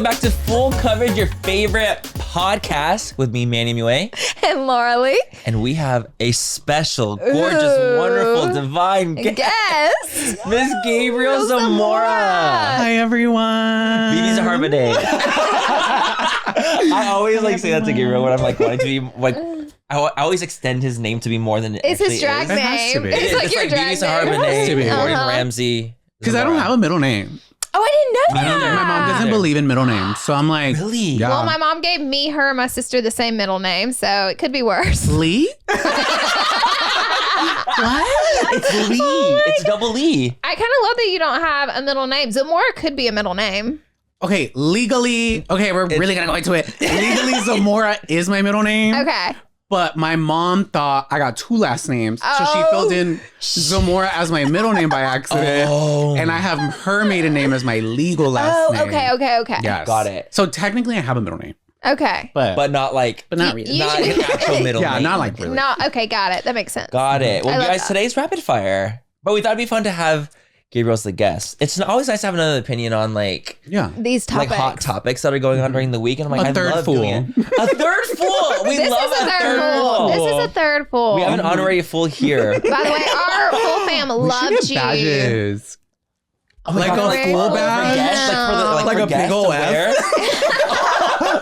back to Full Coverage, your favorite podcast with me, Manny and Laura. And Laura Lee. And we have a special, gorgeous, wonderful, divine guest, Miss Gabriel Zamora. Hi, everyone. Bibi's a Harbide. I always say that to Gabriel when I'm wanting to be I always extend his name to be more than it It's actually his drag is. name. It's like your drag Bibi's a name. Harbide, Gordon Ramsay. Because I don't have a middle name. Oh, I didn't know that. My mom doesn't believe in middle names. So I'm like, really? Yeah. Well, my mom gave me, her, and my sister the same middle name, so it could be worse. Lee? What? It's Lee. It's double Lee. I kind of love that you don't have a middle name. Zamora could be a middle name. Okay, legally. Okay, we're really going to go into it. Legally, Zamora is my middle name. Okay. But my mom thought I got two last names. So she filled in Zamora as my middle name by accident. Oh. And I have her maiden name as my legal last name. Okay. Yes. Got it. So technically I have a middle name. Okay. But not like... But not really. Not an actual middle name. Yeah, not like really. No, okay, got it. That makes sense. Got it. Well, I love guys, that. today's rapid fire. But we thought it'd be fun to have Gabriel as the guest. It's always nice to have another opinion on Yeah. These topics. hot topics that are going on during the week. And I'm like, A I third love fool. doing it. A third fool. We This love is a third fool. This is a third fool. We have an honorary fool here. By the way, our full fam We should loved get you. badges. Oh my Like God, a school for badge? guests, Like for a big guests ol' to wear.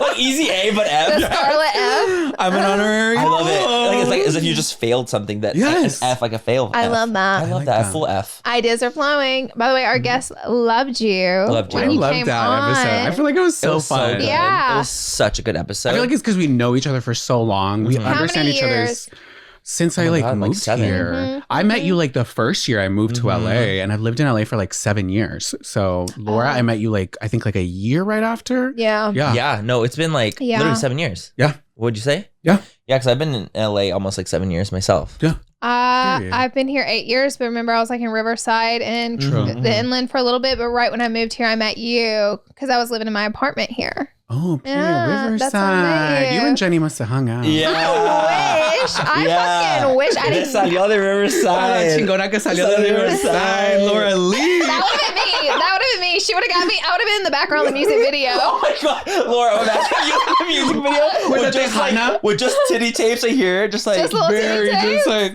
Like easy A, but F. The Scarlet F. I'm an honorary. I love it. Like it's like as if you just failed something that Yes. an F, like a fail. I F. love that. I love like that. that. A full F. Ideas are flowing. By the way, our guests loved you. Loved you. when I you love came that on. episode. I feel like it was It so was fun. good. Yeah. It was such a good episode. I feel like it's because we know each other for so long. We How understand many each years? other's since I my like God, like moved 7. here. Mm-hmm. I met you like the first year I moved to LA, and I've lived in LA for like 7 years. So Laura, I met you I think a year right after. Yeah. yeah, no, it's been Yeah. literally 7 years. Yeah. What'd you say? Yeah. Yeah, because I've been in LA almost 7 years myself. Yeah. Period. I've been here 8 years, but remember I was in Riverside and True. the inland for a little bit. But right when I moved here, I met you because I was living in my apartment here. Oh, period. Yeah, that's how I met Riverside. you. You and Jenny must have hung out. I fucking wish I didn't. Salió de Ah, la Riverside. chingona que salió de Riverside, Laura Lee. That would have been me. That would have been me. She would have got me. I would have been in the background of the music video. Oh my God, Laura, imagine you in the music video With the Tejana? with just titty tapes right here, just like Just little Very titty just tapes. like,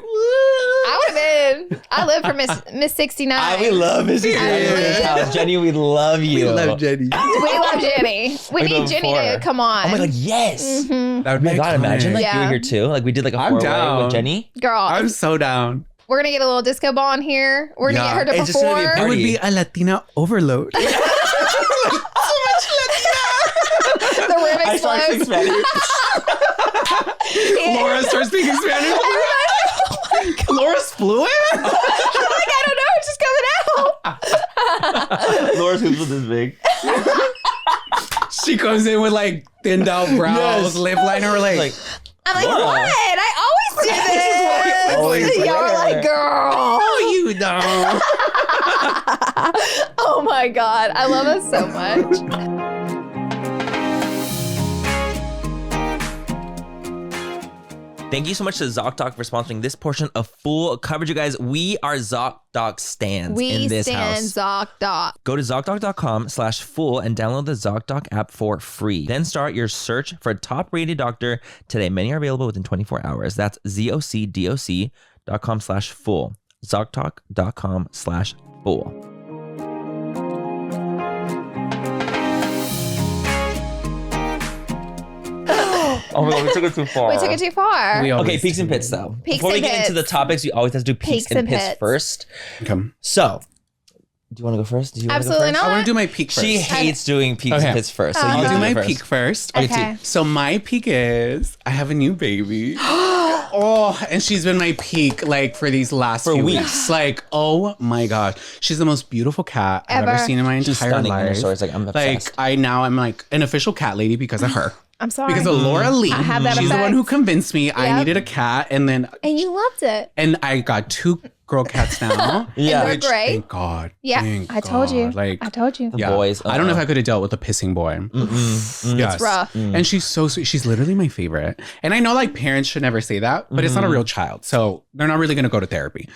I would have been. I lived for Miss 69. we love Miss Yeah. Jenny, we love you. we love Jenny. We love Jenny. We Like need Jenny before. to come on. Oh my God, yes. Mhm. That would Oh be my God, imagine iconic. like you were Yeah. here too. Like we did like a I'm four-way down. with Jenny. Girl, I'm so down. we're gonna get a little disco ball in here. We're gonna Yeah. get her to It's just gonna be a perform. It would Party. be a Latina overload. The room I start speaking explodes. Spanish. Laura starts speaking Spanish. Laura's fluent? I'm like, I don't know. It's just coming out. Laura's hoops was this big. She comes in with like thinned out brows, Yes. lip liner, like I'm like, Laura. what? I always do this. always Y'all are wear. like, girl. oh, you don't. Oh my God. I love us so much. Thank you so much to ZocDoc for sponsoring this portion of Full Coverage, you guys. We are ZocDoc stands in this house. ZocDoc. Go to ZocDoc.com/full and download the ZocDoc app for free. Then start your search for a top-rated doctor today. Many are available within 24 hours. That's ZocDoc.com/full. ZocDoc.com/full. Oh my God, we took it too far. We took it too far. We always Okay, peaks and do. pits though. Peaks Before we and get into the pits. topics, we always have to do peaks and pits first. Come. So, do you want to go first? Do you wanna go Absolutely first? not. I want to do my peak first. She hates doing peaks Okay. and pits first. So Oh. you I'll do do my it first. peak first. Okay. So my peak is I have a new baby. Oh, and she's been my peak like for these last For few weeks. weeks. Like, oh my gosh. She's the most beautiful cat I've ever Ever. seen in my She's entire stunning in her life. stories. Like, I'm obsessed. I'm like an official cat lady because of her. I'm sorry. Because of Laura Lee. I have that She's the effect. one who convinced me I Yep. needed a cat. And then And you loved it. and I got two girl cats now. Yeah. they're great. Thank God. Yeah, Thank I told you. God. Like, I told you. The boys. I don't know if I could have dealt with a pissing boy. Yes. It's rough. And she's so sweet. She's literally my favorite. And I know like parents should never say that, but it's not a real child. So they're not really going to go to therapy.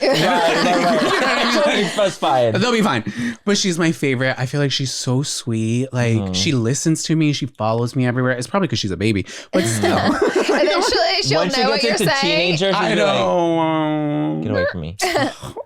That's fine. They'll be fine. But she's my favorite. I feel like she's so sweet. Like she listens to me. She follows me everywhere. It's probably because she's a baby. But still. Eventually, she'll Once she know what gets you're into saying. teenager, she's I like, know. get away from me.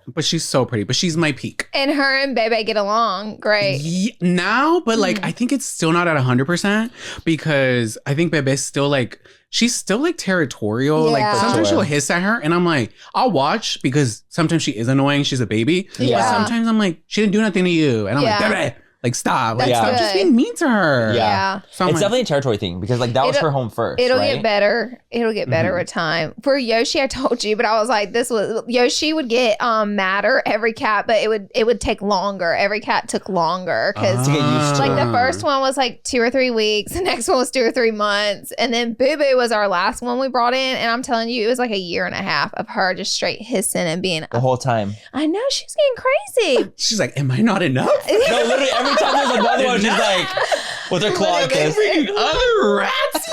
But she's so pretty. But she's my peak. And her and Bebe get along great. Now, but like, I think it's still not at 100% because I think Bebe's still like, she's still like territorial. Yeah. Like sometimes Sure. she'll hiss at her and I'm like, I'll watch because sometimes she is annoying. She's a baby. Yeah. But sometimes I'm like, she didn't do nothing to you. And I'm Yeah. like, Bebe, like stop. Like That's stop just good. being mean to her. Yeah. So I'm It's like, definitely a territory thing because like that was It'll- her home first. It'll right? get better. It'll get better with time. For Yoshi, I told you, but I was like, Yoshi would get madder every cat, but it would take longer. Every cat took longer because To get used to. like the first one was like 2 or 3 weeks, the next one was 2 or 3 months, and then Boo Boo was our last one we brought in, and I'm telling you, it was like a year and a half of her just straight hissing and being. the whole time. I know she's getting crazy. she's like, am I not enough? No, literally every time there's another one, she's like with her claw like this. Other rats.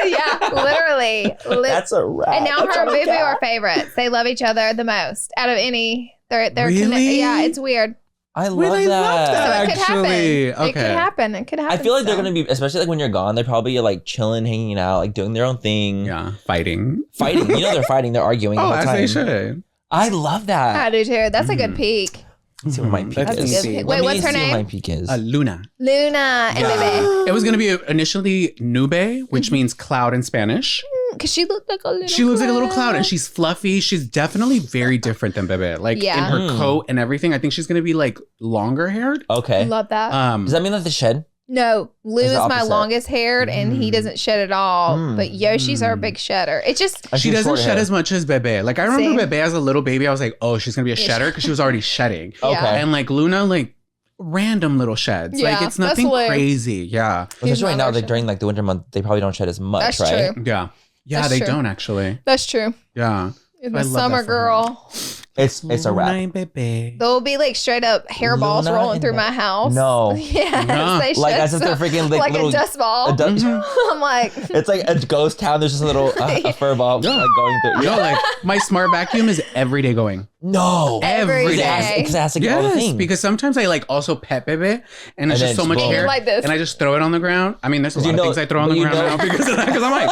Yeah, literally. That's a rat. And now That's her a and Boo Boo cat. are favorites. They love each other the most out of any. They're Really? yeah, it's weird. I Wait, love I love So that. it could Actually, happen. It could okay. happen. It could happen. I feel like they're still. gonna be, especially like when you're gone, they're probably like chilling, hanging out, like doing their own thing, Yeah, fighting. fighting. You know, they're fighting, they're arguing Oh, all the as time. they should. I love that. I do too. That's a good peak. Let's see what my peak That's a is. good easy. pick. Let Wait, me what's her see what name? my peak is. Luna. Luna and Bebe. It was going to be initially Nube, which means cloud in Spanish. Because she looked like a little. She looks like a little cloud and she's fluffy. She's definitely very different than Bebe. Like Yeah. in her coat and everything. I think she's going to be like longer haired. Okay. Love that. Does that mean that the shed? No, Lou It's is the my opposite. longest haired, and he doesn't shed at all. But Yoshi's our big shedder. It just I She see doesn't short shed hair. as much as Bebe. Like I remember Same. Bebe as a little baby. I was like, oh, she's going to be a Yeah. shedder because she was already shedding. Okay. And like Luna, like random little sheds. Yeah, like it's that's nothing hilarious. crazy. Yeah. Especially right my now, version. like during like the winter month, they probably don't shed as much, That's right? true. Yeah. Yeah, That's they true. don't actually. That's true. Yeah. In I the love that summer for her. girl, It's a wrap. Luna, Bebe. there'll be like straight up hairballs Luna rolling and through the- my house. No. Yes, No. they Like should. as if they're freaking like, like little a dust ball. a dust- I'm like, It's like a ghost town. There's just a little a fur ball like going through. Yo, like my smart vacuum is every day going. No. Every Every day. day. Because it has to get all the Yes, things. because sometimes I like also pet Bebe and it's And just then so much boom. hair. like this. And I just throw it on the ground. I mean, there's a lot You of know- things I throw on but the you ground know- now because of that. Because I'm like,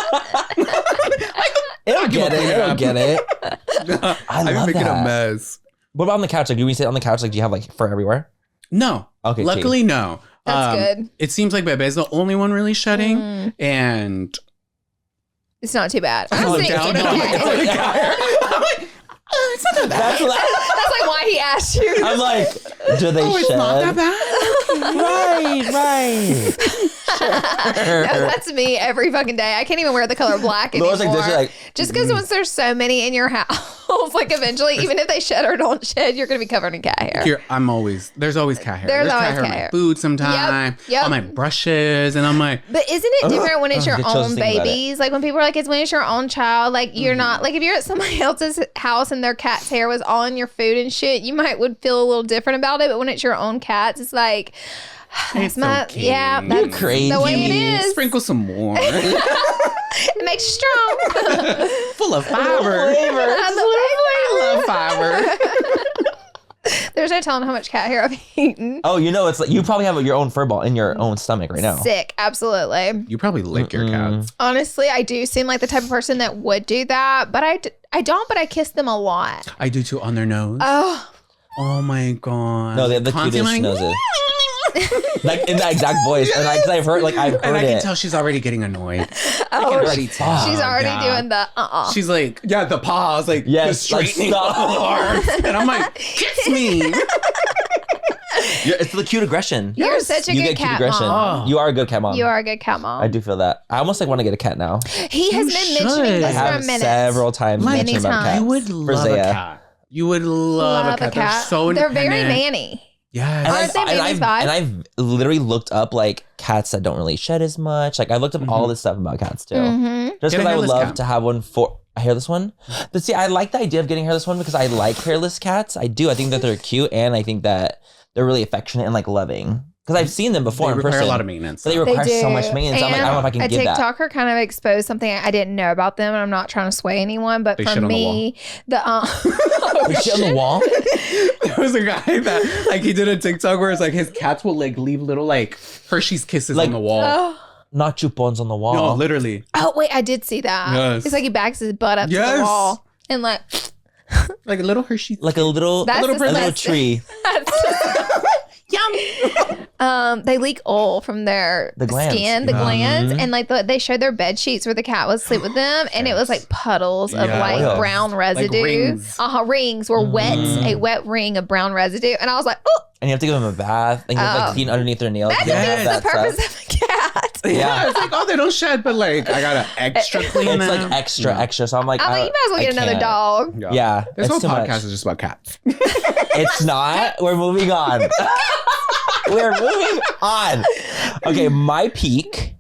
It'll get it. clean it It'll up. get it. I I've been love making that. a mess. What about on the couch? Like, do we sit on the couch? Like, do you have like fur everywhere? No. Okay, Luckily, no. That's good. It seems like Bebe is the only one really shedding. And it's not too bad. I I'm look thinking, down and I'm like, okay. oh my God. I'm like, oh, it's not that bad. That's like why he asked you. I'm like, do they Oh, shed? it's not that bad. Right. No, that's me every fucking day. I can't even wear the color black anymore. Laura's like this. You're like, Just because once there's so many in your house, like eventually, even if they shed or don't shed, you're gonna be covered in cat hair. Here, there's always cat hair. There's cat always hair on cat my hair. food sometimes. Yep. On my brushes. And I'm like, But isn't it different when it's your get chills own thinking about it. babies? Like when people are like, it's when it's your own child. Like you're not like if you're at somebody else's house and their cat's hair was all in your food and shit, you would feel a little different about it. But when it's your own cats, it's like it's okay. yeah, that's crazy. the way it is. Sprinkle some more. It makes you strong. Full of fiber. I love fiber. There's no telling how much cat hair I've eaten. oh, you know, it's like you probably have your own fur ball in your own stomach right now. Sick, absolutely. You probably lick your cats. Honestly, I do seem like the type of person that would do that, but I don't. But I kiss them a lot. I do too on their nose. Oh, Oh my God. No, they have the Constantly cutest like, noses. Like in that exact voice, and like, 'cause I've heard and I it. can tell she's already getting annoyed. I can oh, already tell. she's already Yeah. doing the She's like, yeah, the paws, like, Yes, the like, straightening stop. arms. And I'm like, kiss me. It's the cute aggression. You're such a You good get cute cat aggression. mom. You are a good cat mom. You are a good cat mom. I do feel that. I almost like want to get a cat now. He has You been mentioning should. I this for a have minute. several times Like, mentioned about times. cats. You would love a Zaya. cat. You would love, a cat. They're so They're very independent. manny. Yes. Aren't they Manny's vibe? and I've literally looked up like cats that don't really shed as much. Like I looked up all this stuff about cats too. Mm-hmm. Just Get a because I would hairless love cat. to have one for A hairless one? But see, I like the idea of getting a hairless one because I like hairless cats. I do. I think that they're cute and I think that they're really affectionate and like loving. Because I've seen them before in person. They require a lot of maintenance. But they require so much maintenance. And I'm like, I don't know if I can give that. A TikToker kind of exposed something I didn't know about them, and I'm not trying to sway anyone, but They for shit me, They shit on the wall? There was a guy that like he did a TikTok where it's like his cats will like leave little like Hershey's kisses Like- on the wall. Not chupons on the wall. No, literally. Oh wait, I did see that. Yes. It's like he backs his butt up to the wall and like Like a little Hershey. Like a little tree. Yum. They leak oil from their The glands. skin, the glands, and like they showed their bed sheets where the cat would sleep with them, and it was like puddles of like Oil. brown residue. rings. Rings were wet, a wet ring of brown residue, and I was like, oh, And you have to give them a bath. And you have to like clean underneath their nails. that You have defeats the that purpose stuff. of a cat. Yeah. It's like, oh, they don't shed, but like I gotta extra clean It's them. like extra. So I'm like, I'm like, you might as well I get another can't. dog. Yeah. This it's whole too podcast much. is just about cats. It's not. We're moving on. We're moving on. Okay, my peak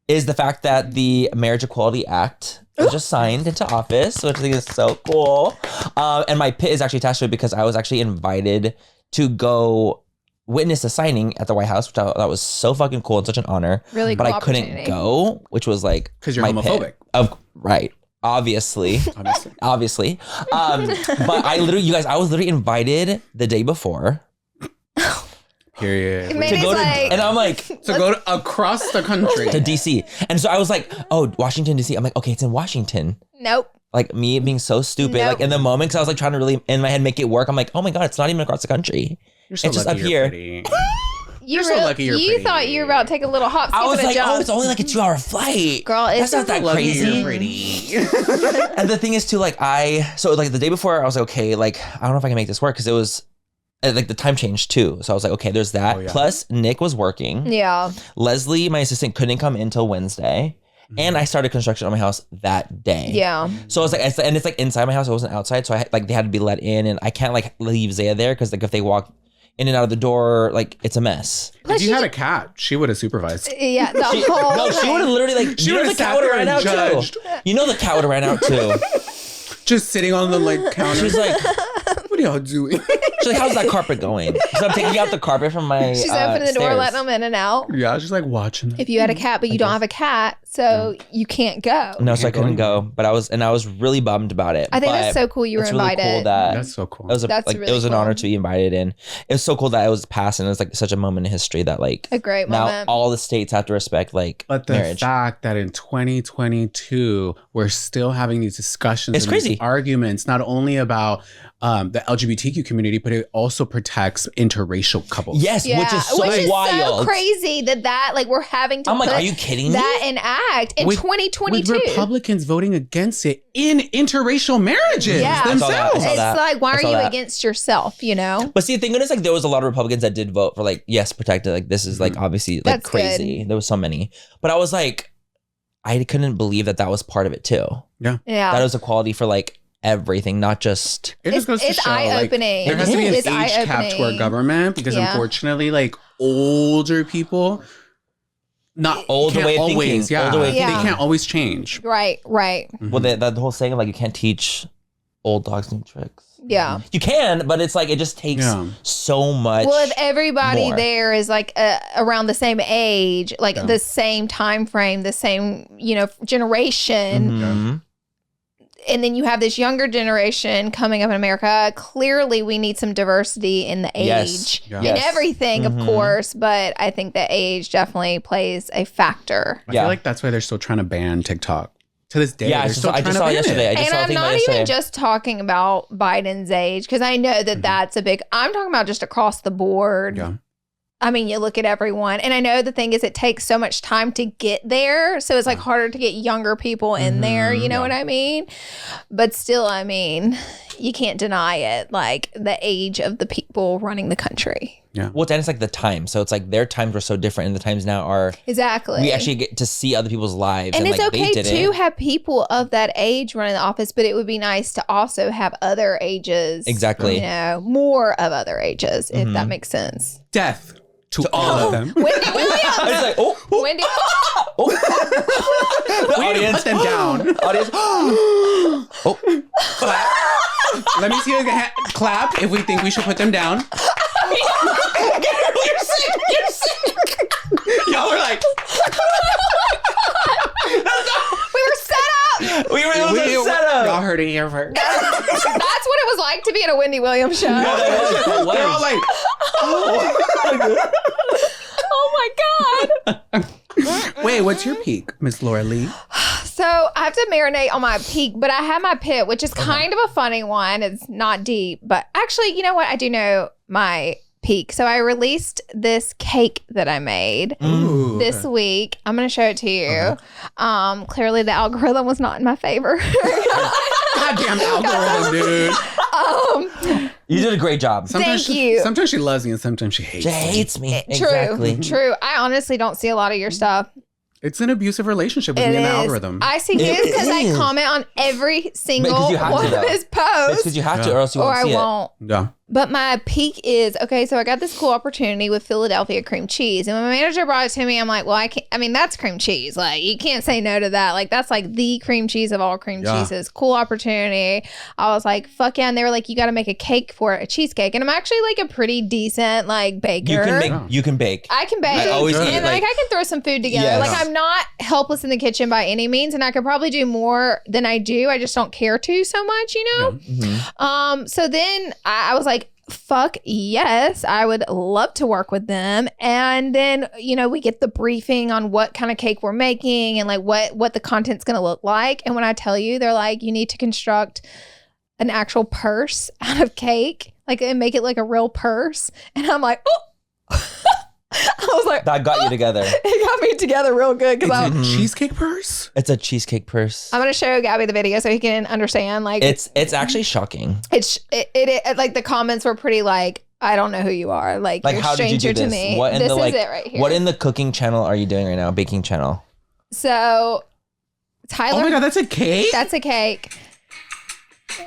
is the fact that the Marriage Equality Act was just signed into office, which I think is so cool. And my pit is actually attached to it because I was actually invited to go witness a signing at the White House, which I thought was so fucking cool and such an honor. Really but cool I couldn't opportunity. go, which was like Because you're my homophobic. pit. Right. Obviously. Obviously. But I was literally invited the day before. Period. Maybe To go it's to, like, and I'm like, To go across the country. to DC. And so I was like, oh, Washington, DC. I'm like, okay, it's in Washington. nope. Like me being so stupid, Nope. like in the moment, because I was like trying to really in my head make it work. I'm like, oh my God, it's not even across the country. You're so It's just lucky up you're here. pretty. You so lucky you're You pretty. thought you were about to take a little hop, skip, I was and a like, jump. oh, it's only like a 2-hour flight. Girl, it's That's not that Lucky crazy. you're pretty. And the thing is too, like so like the day before I was like, okay, like I don't know if I can make this work because it was like the time changed too. So I was like, okay, there's that. Oh, yeah. Plus Nick was working. Yeah. Leslie, my assistant, couldn't come in till Wednesday. And I started construction on my house that day. Yeah. So I was like, and it's like inside my house. It wasn't outside. So I like they had to be let in, and I can't like leave Zaya there because like if they walk in and out of the door, like it's a mess. If you had a cat, she would have supervised. Yeah. The whole No, she would have literally like. She You know would've the cat sat would have there ran out and judged. too. You know the cat would have ran out too. Just sitting on the like counter. She's like, what are y'all doing? she's like, how's that carpet going? So I'm taking out the carpet from my. She's opening the door, stairs. letting them in and out. Yeah, she's like watching them. If you had a cat, but you don't have a cat, so you can't go. No, so I Can't go couldn't go, but I was really bummed about it. I think but that's so cool you were it's really invited. cool that That's so cool. it was That's like really it was an cool. honor to be invited, and it was so cool that it was passed, and it was like such a moment in history that like A great now moment. all the states have to respect like But the marriage. fact that in 2022 we're still having these discussions, It's and these crazy. arguments, not only about the LGBTQ community, but it also protects interracial couples. Yes, which is so which is wild. so crazy that like we're having to I'm like, put are you kidding me? that in act in With 2022. Republicans voting against it in interracial marriages Yeah. I saw that. I themselves. saw It's that. like, why I are saw you that. against yourself, you know? But see, the thing is, like, there was a lot of Republicans that did vote for, like, yes, protect it. Like, this is, like, obviously, like, That's crazy. good. There was so many. But I was like, I couldn't believe that was part of it, too. Yeah. That was equality for, like, everything, not just... It just goes to it's show, like, eye-opening. there has to be an It's age cap to our eye-opening. government because Yeah. unfortunately, like older people, not Older can't way of always, thinking, yeah, older way of they thinking. can't always change. Right. Well, that whole saying of, like, you can't teach old dogs new tricks. Yeah. You can, but it's like, it just takes Yeah. so much. Well, if everybody more. there is like around the same age, like Yeah. the same time frame, the same, generation, Mhm. and then you have this younger generation coming up in America, clearly we need some diversity in the age. Yes. Yeah. In Yes. everything, Mhm. of course, but I think the age definitely plays a factor. I Yeah. feel like that's why they're still trying to ban TikTok to this day. Yeah, I they're just still saw- I trying just to saw ban yesterday. I it. just And saw a I'm thing about not yesterday. even just talking about Biden's age, because I know that that's a big, I'm talking about just across the board. Yeah. I mean, you look at everyone, and I know the thing is it takes so much time to get there. So it's like harder to get younger people in there. You know what I mean? But still, I mean, you can't deny it. Like the age of the people running the country. Well, then it's like the time. So it's like their times were so different, and the times now are... Exactly. We actually get to see other people's lives. and it's like, okay they to didn't. have people of that age running the office, but it would be nice to also have other ages. Exactly. More of other ages, if Mm-hmm. that makes sense. Death to all of them. Wendy Williams. It's like, oh, Wendy. the Way to audience. put them down. Audience. Oh, Clap. Let me see you clap if we think we should put them down. You're sick. You're sick. Y'all are like, We were set up. We were set up. Y'all heard it here first. That's what it was like to be at a Wendy Williams show. That was. They're all like, Oh my God. wait, what's your peak, Miss Laura Lee? So I have to marinate on my peak, but I have my pit, which is kind of a funny one. It's not deep, but actually, you know what? I do know my peak. So I released this cake that I made this week. I'm going to show it to you. Clearly the algorithm was not in my favor. Goddamn algorithm, dude. You did a great job. Sometimes Thank you. Sometimes she loves me and sometimes she hates She me. hates me. True. Exactly. True. I honestly don't see a lot of your stuff. It's an abusive relationship with It me and the is. algorithm. I see his It because I is. comment on every single you have one to, of though. his It's posts. because you have to, or else you Or won't I see won't. yeah. But my peak is, okay, so I got this cool opportunity with Philadelphia cream cheese. And when my manager brought it to me, I'm like, well, that's cream cheese. Like, you can't say no to that. Like, that's like the cream cheese of all cream cheeses. Cool opportunity. I was like, fuck yeah. And they were like, you got to make a cake for it, a cheesecake. And I'm actually like a pretty decent, like, baker. You can bake. I can bake. I always eat, and like- I can throw some food together. Yes. Like, I'm not helpless in the kitchen by any means. And I could probably do more than I do. I just don't care to so much, you know? Mm-hmm. So then I was like, fuck yes, I would love to work with them. And then, you know, we get the briefing on what kind of cake we're making and like what the content's going to look like. And when I tell you, they're like, you need to construct an actual purse out of cake, like, and make it like a real purse. And I'm like, oh. I was like, That got you together. it got me together real good because It's a cheesecake purse? It's a cheesecake purse. I'm gonna show Gabby the video so he can understand. Like, It's actually shocking. it like the comments were pretty like, I don't know who you are. Like you're a how did you stranger do to this? me. What in This the is it right here. What in the cooking channel are you doing right now? Baking channel. So Tyler, Oh my God, that's a cake? that's a cake.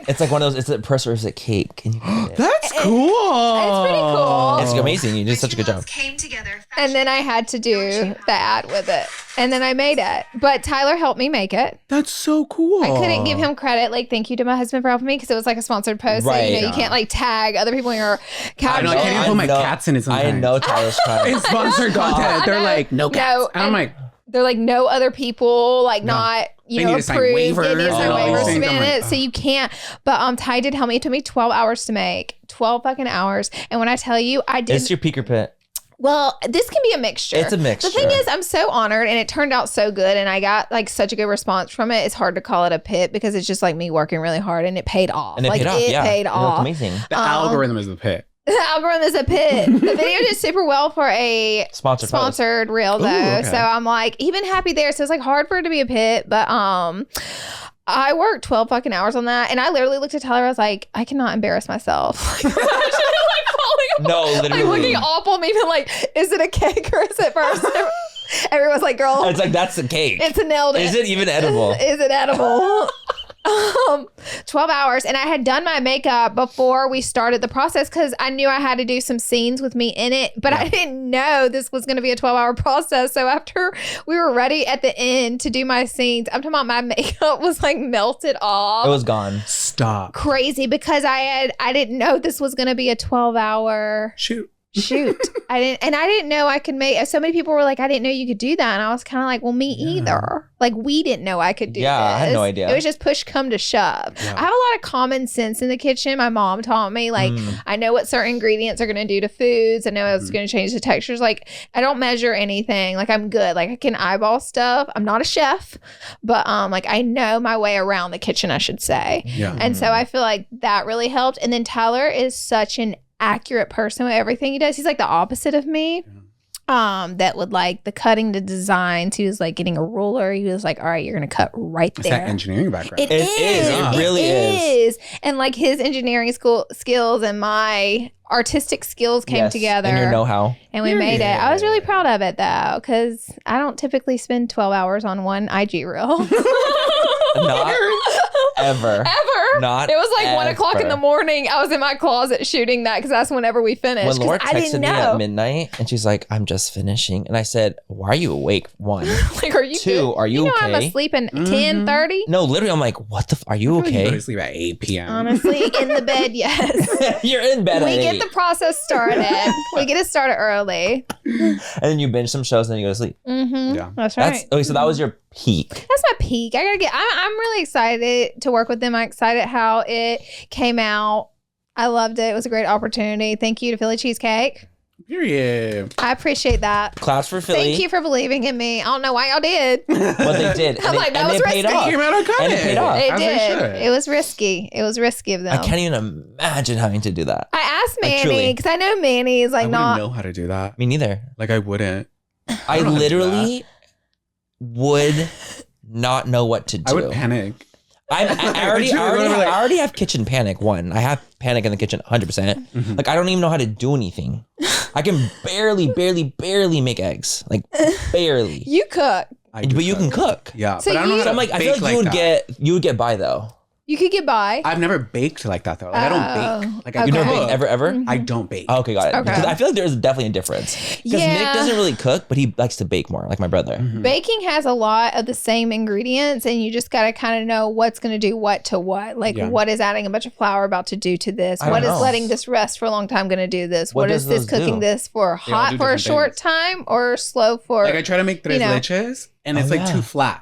It's like one of those. It's a purse or is it cake? Can you get it? That's cool. It's pretty cool. It's amazing. You did such a good job. Came together. And then I had to do that with it. And then I made it. But Tyler helped me make it. That's so cool. I couldn't give him credit. Like, thank you to my husband for helping me because it was like a sponsored post. So, you Right. know, you can't like tag other people in your I caption. know, I can't even put my know- cats in it sometimes. I know Tyler's trying. It's sponsored content. They're I know. like, no cats. No, and I'm like, They're like no other people, like not, you They know, need to sign approved. They waivers need to sign and all waivers these to be things. in I'm it. like, So you can't. But Ty did help me. It took me 12 hours to make. 12 fucking hours. And when I tell you, I did. It's your peeker pit. Well, this can be a mixture. It's a mixture. The thing is, I'm so honored and it turned out so good and I got like such a good response from it. It's hard to call it a pit because it's just like me working really hard and it paid off. And it like paid off. it Yeah. paid It looked off. amazing. the algorithm is the pit. The algorithm is a pit. The video did super well for a Sponsored reel though. Ooh, okay. So I'm like even happy there. So it's like hard for it to be a pit, but I worked 12 fucking hours on that and I literally looked at Tyler. I was like, I cannot embarrass myself. No, Like literally. looking awful. I'm even like, is it a cake or is it first? Everyone's like, girl, It's like that's the cake. it's a nailed it. Is it even edible? Is it edible? 12 hours. And I had done my makeup before we started the process because I knew I had to do some scenes with me in it, but I didn't know this was going to be a 12-hour process. So after we were ready at the end to do my scenes, I'm talking about my makeup was like melted off. It was gone. Stop. Crazy because I didn't know this was going to be a 12-hour Shoot. shoot. I didn't know I could make. So many people were like, I didn't know you could do that, and I was kind of like, well, me either. Like we didn't know I could do. Yeah, I had this. no idea. It was just push come to shove. Yeah. I have a lot of common sense in the kitchen. My mom taught me. Like I know what certain ingredients are going to do to foods. I know it's going to change the textures. Like I don't measure anything. Like I'm good. Like I can eyeball stuff. I'm not a chef, but like I know my way around the kitchen, I should say. Yeah. And so I feel like that really helped. And then Tyler is such an accurate person with everything he does. He's like the opposite of me. That would like the cutting, the designs. He was like getting a ruler. He was like, all right, you're gonna cut right It's there. that engineering background. It It is. is. It really is. And like his engineering school skills and my artistic skills came Yes, together. And your know-how. And we made it. I was really proud of it though, because I don't typically spend 12 hours on one IG reel. Not ever. Ever. Not It was like 1 o'clock in the ever. morning. I was in my closet shooting that because that's whenever we finished. When Laura 'cause I texted didn't me know. at midnight and she's like, I'm just finishing. And I said, why are you awake? 1. Like, are you 2, good? are you know okay? I'm asleep at 10:30. No, literally, I'm like, what the are you You go to okay? sleep at 8 p.m. Honestly, in the bed, yes. You're in bed We at get 8. the process started. We get it started early. And then you binge some shows and then you go to sleep. Mm-hmm. Yeah. That's right. That's okay, so that was your peak. That's my peak. I'm really excited to work with them. I'm excited how it came out. I loved it. It was a great opportunity. Thank you to Philly Cheesecake. Period. I appreciate that. Claps for Philly. Thank you for believing in me. I don't know why y'all did. What they did. I'm like, that was they paid risky. off. Came out on And it paid off. It As they did. should. It was risky. It was risky of them. I can't even imagine having to do that. I asked Like, Manny truly. because I know Manny is I like wouldn't not. know how to do that. Me neither. Like I wouldn't. I don't know how to do literally would not know what to do. I would panic. I already have kitchen panic. 1, I have panic in the kitchen 100%. Mhm. Like I don't even know how to do anything. I can barely make eggs. Like barely. You cook. I do But you can cook. cook. Yeah, So but I don't know you- how So to I'm like, I feel bake like you would that. get by though. You could get by. I've never baked like that though. Like, I don't bake. Like I okay. You never cook. baked ever? I don't bake. Oh, okay, got it. Okay. Because I feel like there's definitely a difference. Because Yeah. Nick doesn't really cook, but he likes to bake more, like my brother. Mhm. Baking has a lot of the same ingredients, and you just got to kind of know what's going to do what to what. Like, Yeah. what is adding a bunch of flour about to do to this? I don't What is know. letting this rest for a long time going to do this? What What is does this those cooking do? this for They all hot do for a different short things. time or slow for? Like I try to make tres you know. leches and it's Oh, like yeah. too flat.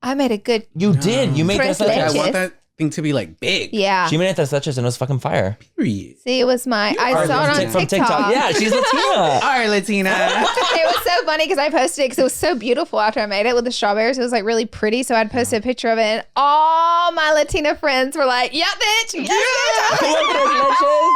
I made a good, You did. You made Tres tres Like, I leches. want that thing to be like big. yeah. She made tres leches and it was fucking fire. Period. See, it was my, I Or saw it on from TikTok. Yeah, she's Latina. All right, Latina. It was so funny because I posted it because it was so beautiful after I made it with the strawberries. It was like really pretty. So I'd posted a picture of it and all my Latina friends were like, yeah, bitch. Yeah, bitch.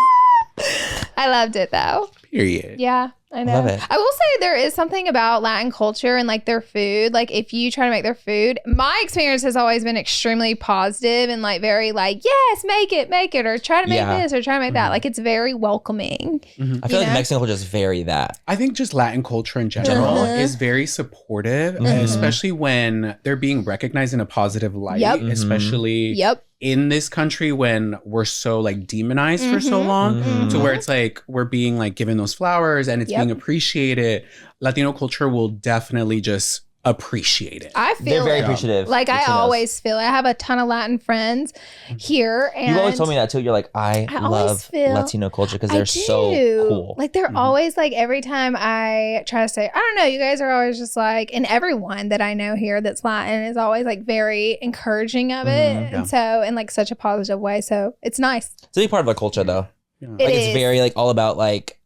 I loved it though. Period. Yeah, I know. Love it. I will say there is something about Latin culture and like their food. Like if you try to make their food, my experience has always been extremely positive and like very like, yes, make it, or try to make Yeah. this or try to make that. Like it's very welcoming. I feel You like know? Mexican culture is very that. I think just Latin culture in general Uh-huh. is very supportive, Mhm. especially when they're being recognized in a positive light, Yep. Mhm. especially Yep. in this country when we're so like demonized for so Mhm. long. Mhm. To where it's like we're being like given those flowers and it's Yep. being appreciated. Latino culture will definitely just appreciate it. I They're feel very it. appreciative. Like I Latinos. always feel it. I have a ton of Latin friends here, and You've always told me that too. You're like, I I always love feel- Latino culture because I they're so do. cool. Like they're Mhm. always like every time I try to say, I don't know, you guys are always just like, and everyone that I know here that's Latin is always like very encouraging of it, Mhm. and so in like such a positive way. So it's nice. It's a big part of our culture though. Yeah. It Like is. it's very like all about like,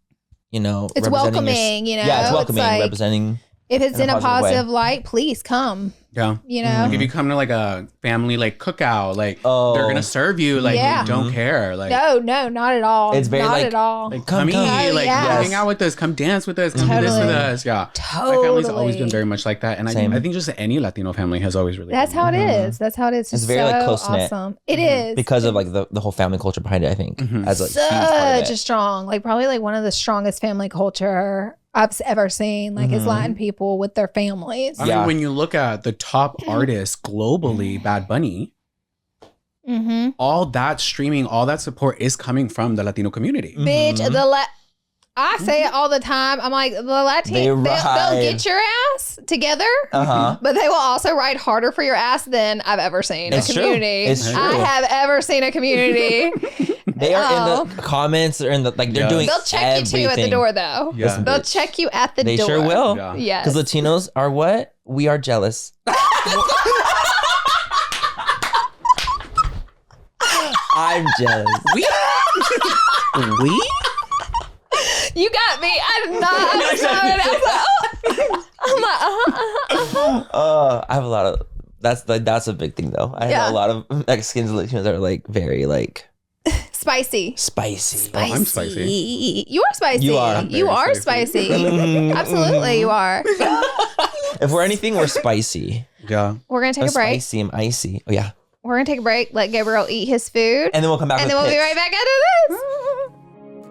you know, It's representing welcoming, you know. Yeah, it's welcoming, like, representing. if it's in in a a positive way. positive light, please come. Yeah. You know. Like if you come to like a family like cookout, like Oh. they're gonna serve you like Yeah. you don't care. Like No, not at all. It's very, not like- at all. Like Come, come, come. eat, Oh, like yes. hang out with us, come dance with us, come do this with Totally. us. Yeah. Totally. My family's always been very much like that. And Same. I think just any Latino family has always really That's been how it Mhm. is. That's how it is. It's very, like, so close-knit. awesome. It Mhm. is because of like the whole family culture behind it. I think Mhm. as a huge part of such it. a strong, like probably like one of the strongest family culture I've ever seen. Like is Mhm. Latin people with their families. I Yeah. mean, when you look at the top artists globally, Bad Bunny, Mm-hmm. all that streaming, all that support is coming from the Latino community. Bitch, Mhm. I say it all the time. I'm like the Latin. They They'll ride. get your ass together. Uh-huh. But they will also ride harder for your ass than I've ever seen It's a true. community. It's true. I have ever seen a community. They are Oh. in the comments or in the like they're Yeah. doing. They'll check you too at the everything. door, though. Yeah. Listen, They'll bitch. check you at the They door. sure will. Yeah. Yes. Because Latinos are what? We are jealous. I'm jealous. We? You got me. I did not understand it. I'm like, I have a lot of that's a big thing though. I Yeah. have a lot of Mexicans and Latinos that are like very like Spicy. spicy. Oh, I'm spicy. You are spicy. You are. You Very are spicy. spicy. Mhm. Absolutely, you are. If we're anything, we're spicy. Yeah. We're gonna take I'm a break. spicy. I'm icy. Oh yeah. We're gonna take a break. Let Gabriel eat his food, And then we'll come back. and with then we'll be picks. right back after this.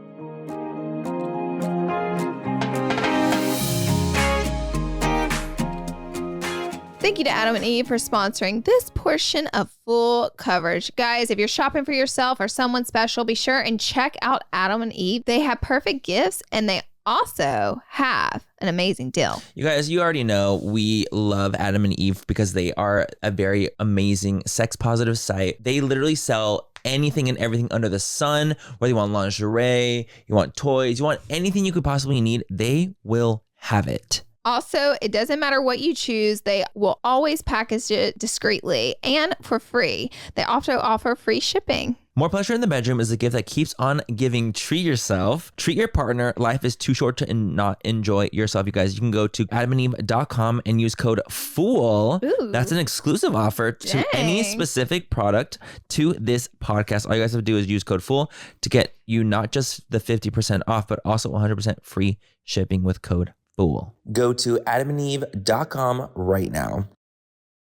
Thank you to Adam and Eve for sponsoring this portion of Full Coverage. Guys, if you're shopping for yourself or someone special, be sure and check out Adam and Eve. They have perfect gifts and they also have an amazing deal. You guys, you already know we love Adam and Eve because they are a very amazing sex positive site. They literally sell anything and everything under the sun, whether you want lingerie, you want toys, you want anything you could possibly need, they will have it. Also, it doesn't matter what you choose. They will always package it discreetly and for free. They also offer free shipping. More pleasure in the bedroom is a gift that keeps on giving. Treat yourself. Treat your partner. Life is too short to not enjoy yourself, you guys. You can go to adamandeve.com and use code FOOL. Ooh. That's an exclusive offer to any specific product to this podcast. All you guys have to do is use code FOOL to get you not just the 50% off, but also 100% free shipping with code FOOL. Go to adamandeve.com right now.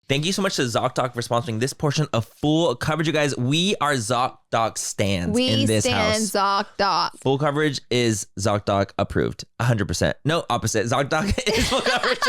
Thank you so much to ZocDoc for sponsoring this portion of Full Coverage, you guys. We are ZocDoc stands in this house. We stand ZocDoc. Full Coverage is ZocDoc approved, 100%. No, opposite. ZocDoc is Full Coverage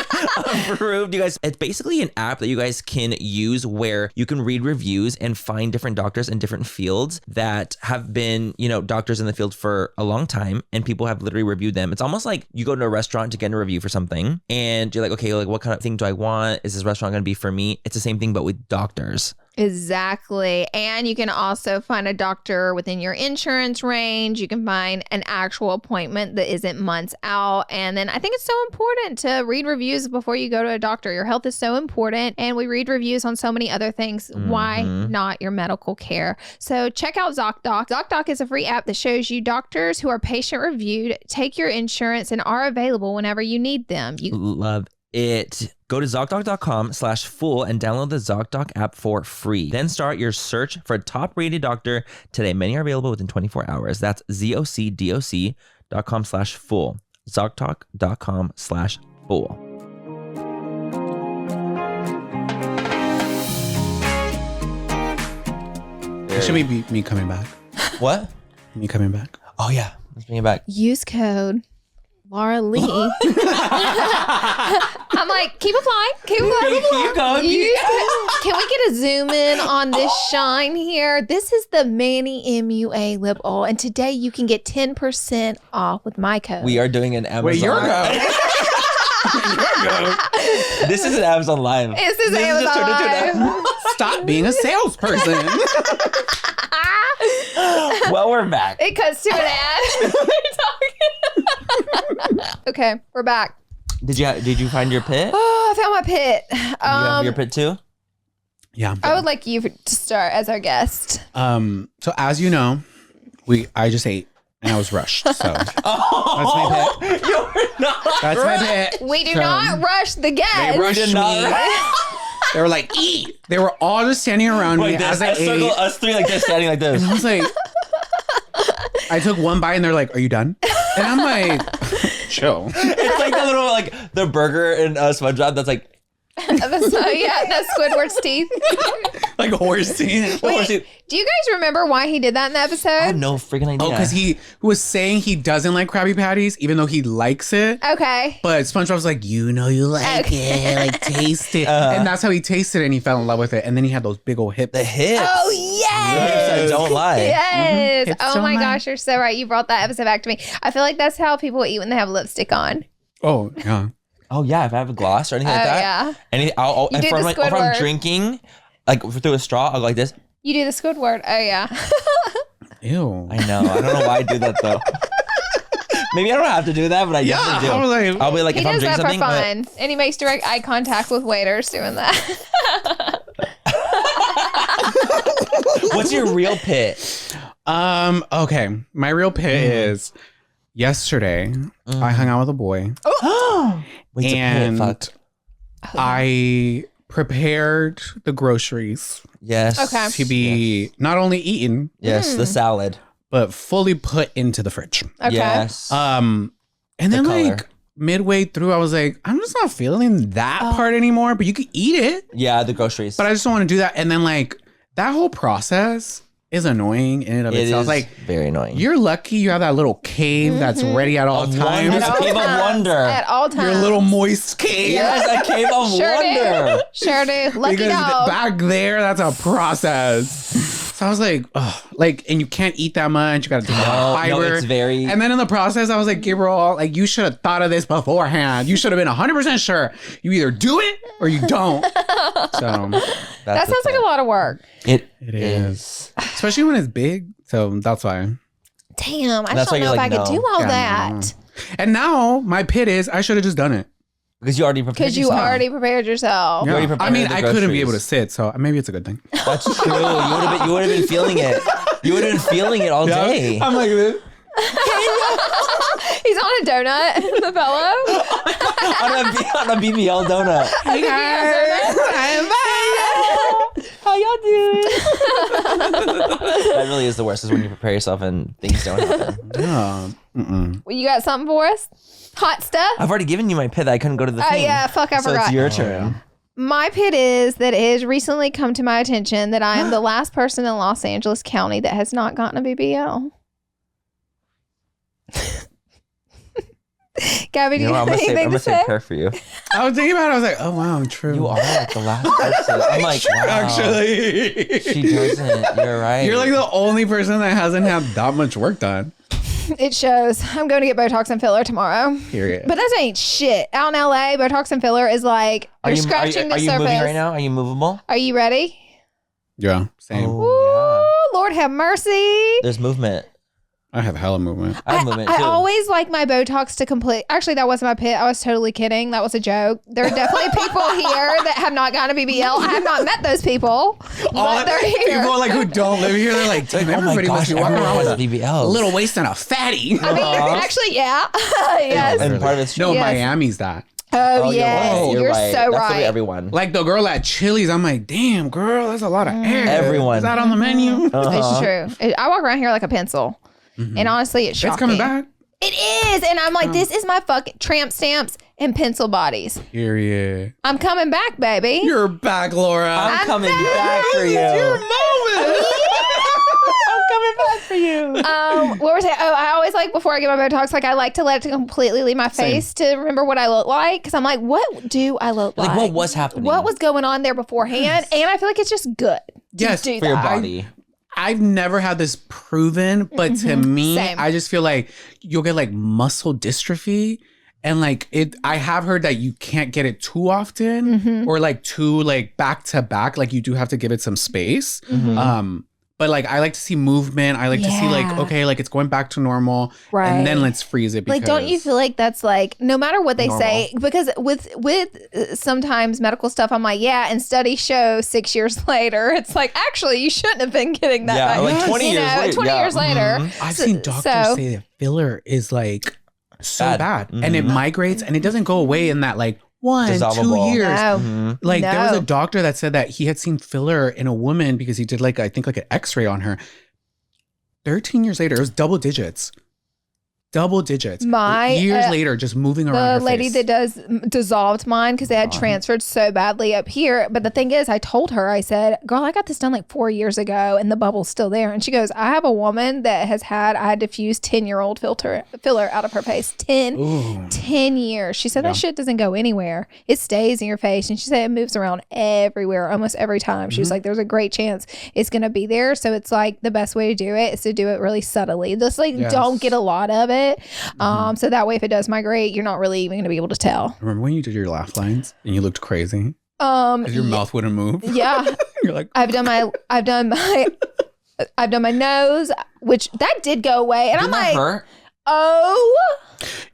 approved, you guys. It's basically an app that you guys can use where you can read reviews and find different doctors in different fields that have been, doctors in the field for a long time, and people have literally reviewed them. It's almost like you go to a restaurant to get a review for something, and you're like, okay, like what kind of thing do I want? Is this restaurant going to be for me? It's the same thing, but with doctors. Exactly. And you can also find a doctor within your insurance range. You can find an actual appointment that isn't months out. And then I think it's so important to read reviews before you go to a doctor. Your health is so important. And we read reviews on so many other things. Why not your medical care? So check out ZocDoc. ZocDoc is a free app that shows you doctors who are patient reviewed, take your insurance, and are available whenever you need them. Love it. Go to ZocDoc.com/fool and download the ZocDoc app for free. Then start your search for a top-rated doctor today. Many are available within 24 hours. That's ZocDoc.com/fool. ZocDoc.com/fool. It should be me coming back. What? Me coming back. Oh, yeah. Let's bring it back. Use code Laura Lee. I'm like, keep applying. Keep applying. Keep going. Can we get a zoom in on this shine here? This is the Manny MUA lip oil. And today you can get 10% off with my code. We are doing an Amazon. Wait, your go. This is an Amazon Live. This is Amazon Live. Stop being a salesperson. Well, we're back. It cuts to an ad. Okay, we're back. Did you find your pit? Oh, I found my pit. You have your pit too? Yeah. I would like you to start as our guest. So as you know, I just ate and I was rushed. So that's my pit. You were not. That's my pit. We do not rush the guest. They rushed me. They were like, eat. They were all just standing around me as I ate. Circle, us three like this, standing like this. And I was like, I took one bite and they're like, are you done? And I'm like, chill. It's like the little, like, the burger in SpongeBob that's like. That's Squidward's teeth. Like horse teeth. Wait, do you guys remember why he did that in the episode? I have no freaking idea. Oh, because he was saying he doesn't like Krabby Patties, even though he likes it. Okay. But SpongeBob was like, you like it, like taste it. And that's how he tasted it and he fell in love with it. And then he had those big old hips. The hips. Oh, yes. Don't lie. Yes. Hips Oh don't my lie. gosh, you're so right. You brought that episode back to me. I feel like that's how people eat when they have lipstick on. Oh, yeah. Oh, yeah. If I have a gloss or anything like that. Yeah. Anything, You do the if I'm Squidward. drinking, like through a straw, I'll go like this. You do the Squidward. Oh, yeah. Ew. I know. I don't know why I do that, though. Maybe I don't have to do that, but I definitely do. I was like, I'll be like, He if I'm does drinking that for something. fun. And he makes direct eye contact with waiters doing that. What's your real pit? Okay. My real pit is yesterday I hung out with a boy. Wait, it's a And pit. Fuck. I prepared the groceries Okay. to be not only eaten, Yes, the salad. but fully put into the fridge. Okay. Yes. And then color. like midway through, I was like, I'm just not feeling that part anymore, but you could eat it. Yeah, the groceries. But I just don't want to do that. And then like that whole process is annoying in and of It itself. is Like, very annoying. you're lucky you have that little cave that's ready at all times. It's a cave of wonder. At all times. Your little moist cave. Yes, a cave of wonder. Sure do. Lucky Because dog. back there, that's a process. So I was like, oh, like, and you can't eat that much. You got to take out fiber. No, it's very. And then in the process, I was like, Gabriel, like, you should have thought of this beforehand. You should have been 100% sure. You either do it or you don't. So that sounds like a lot of work. It is. Especially when it's big. So that's why. Damn, I That's don't why know you're if like, I could no. do all Yeah, that. And now my pit is, I should have just done it. because you already prepared. Because you yourself. already prepared yourself. already Yeah. prepared I mean, the I couldn't be groceries. able to sit. So maybe it's a good thing. That's true. You would have been feeling it. You would have been feeling it all day. I'm like this. He's on a donut in the pillow. on a BBL donut. Hey guys, I'm back. How y'all doing? That really is the worst. Is when you prepare yourself and things don't happen. Yeah. Well, you got something for us? Hot stuff? I've already given you my pit. That I couldn't go to the Oh, thing. yeah. Fuck, I So forgot. it's your turn. My pit is that it has recently come to my attention that I am the last person in Los Angeles County that has not gotten a BBL. Gabby, do You you know, I'm have gonna anything to save say? prayer for you. I was thinking about it. I was like, oh wow, true. You are like the last person. I'm like, wow. Actually, She doesn't. You're right. you're like the only person that hasn't had that much work done. It shows. I'm going to get Botox and filler tomorrow. Period. But that ain't shit. Out in LA, Botox and filler is like you're scratching the are you surface. moving right now? Are you movable? Are you ready? Yeah, same. Oh, Ooh, Lord have mercy. yeah. There's movement. I have hella movement. I have movement I too. always like my Botox to complete. Actually, that wasn't my pit. I was totally kidding. That was a joke. There are definitely people here that have not gotten a BBL. I have not met those people, but they're here. People like who don't live here, they're like, damn, oh my everybody must gosh, be walking everyone around has with a BBL. little waist and a fatty. I mean, actually, yeah. Yes. And part of it's No, Yes. Miami's that. Oh, you're yes. right. You're right. so That's right. literally everyone. Like the girl at Chili's, I'm like, damn, girl, that's a lot of air. Everyone. Is that on the menu? It's true. I walk around here like a pencil. And honestly, it's shocking. It's coming back. It is. And I'm like, this is my fucking tramp stamps and pencil bodies. Period. I'm coming back, baby. You're back, Laura. I'm coming back for you. Your moment. I'm coming back for you. What was it? Oh, I always like before I get my Botox, like I like to let it completely leave my face to remember what I look like. Because I'm like, what do I look like? Like, what was happening? What was going on there beforehand? And I feel like it's just good to Yes, do for your that. body? I've never had this proven, but to me, Same. I just feel like you'll get like muscle dystrophy. And like I have heard that you can't get it too often or like too like back to back. Like you do have to give it some space. But like I like to see movement. I like to see like, Yeah. okay, like it's going back to normal. Right. And then let's freeze it. Because Like, don't you feel like that's like, no matter what they say, because with sometimes medical stuff, I'm like, yeah, and studies show 6 years later, it's like, actually, you shouldn't have been getting that. Yeah, back. like 20 You years know, later. 20 Yeah. years later. I've seen doctors say that filler is like so bad, and it migrates and it doesn't go away in that like 1-2 Dissolvable. years. No. Like there was No. a doctor that said that he had seen filler in a woman because he did like I think like an X-ray on her. 13 years later, it was double digits. My, years later, just moving around. The her lady face. that does dissolved mine because they had transferred so badly up here. But the thing is, I told her, I said, girl, I got this done like 4 years ago and the bubble's still there. And she goes, I have a woman that I had diffused 10-year-old filler out of her face. 10 years. She said that shit doesn't go anywhere. It stays in your face. And she said it moves around everywhere, almost every time. She was like, there's a great chance it's going to be there. So it's like the best way to do it is to do it really subtly. Just like don't get a lot of it. So that way if it does migrate, you're not really even going to be able to tell. Remember when you did your laugh lines and you looked crazy? 'Cause your mouth wouldn't move. Yeah. You're like, I've done my nose, which that did go away. And Didn't I'm that like, hurt? oh,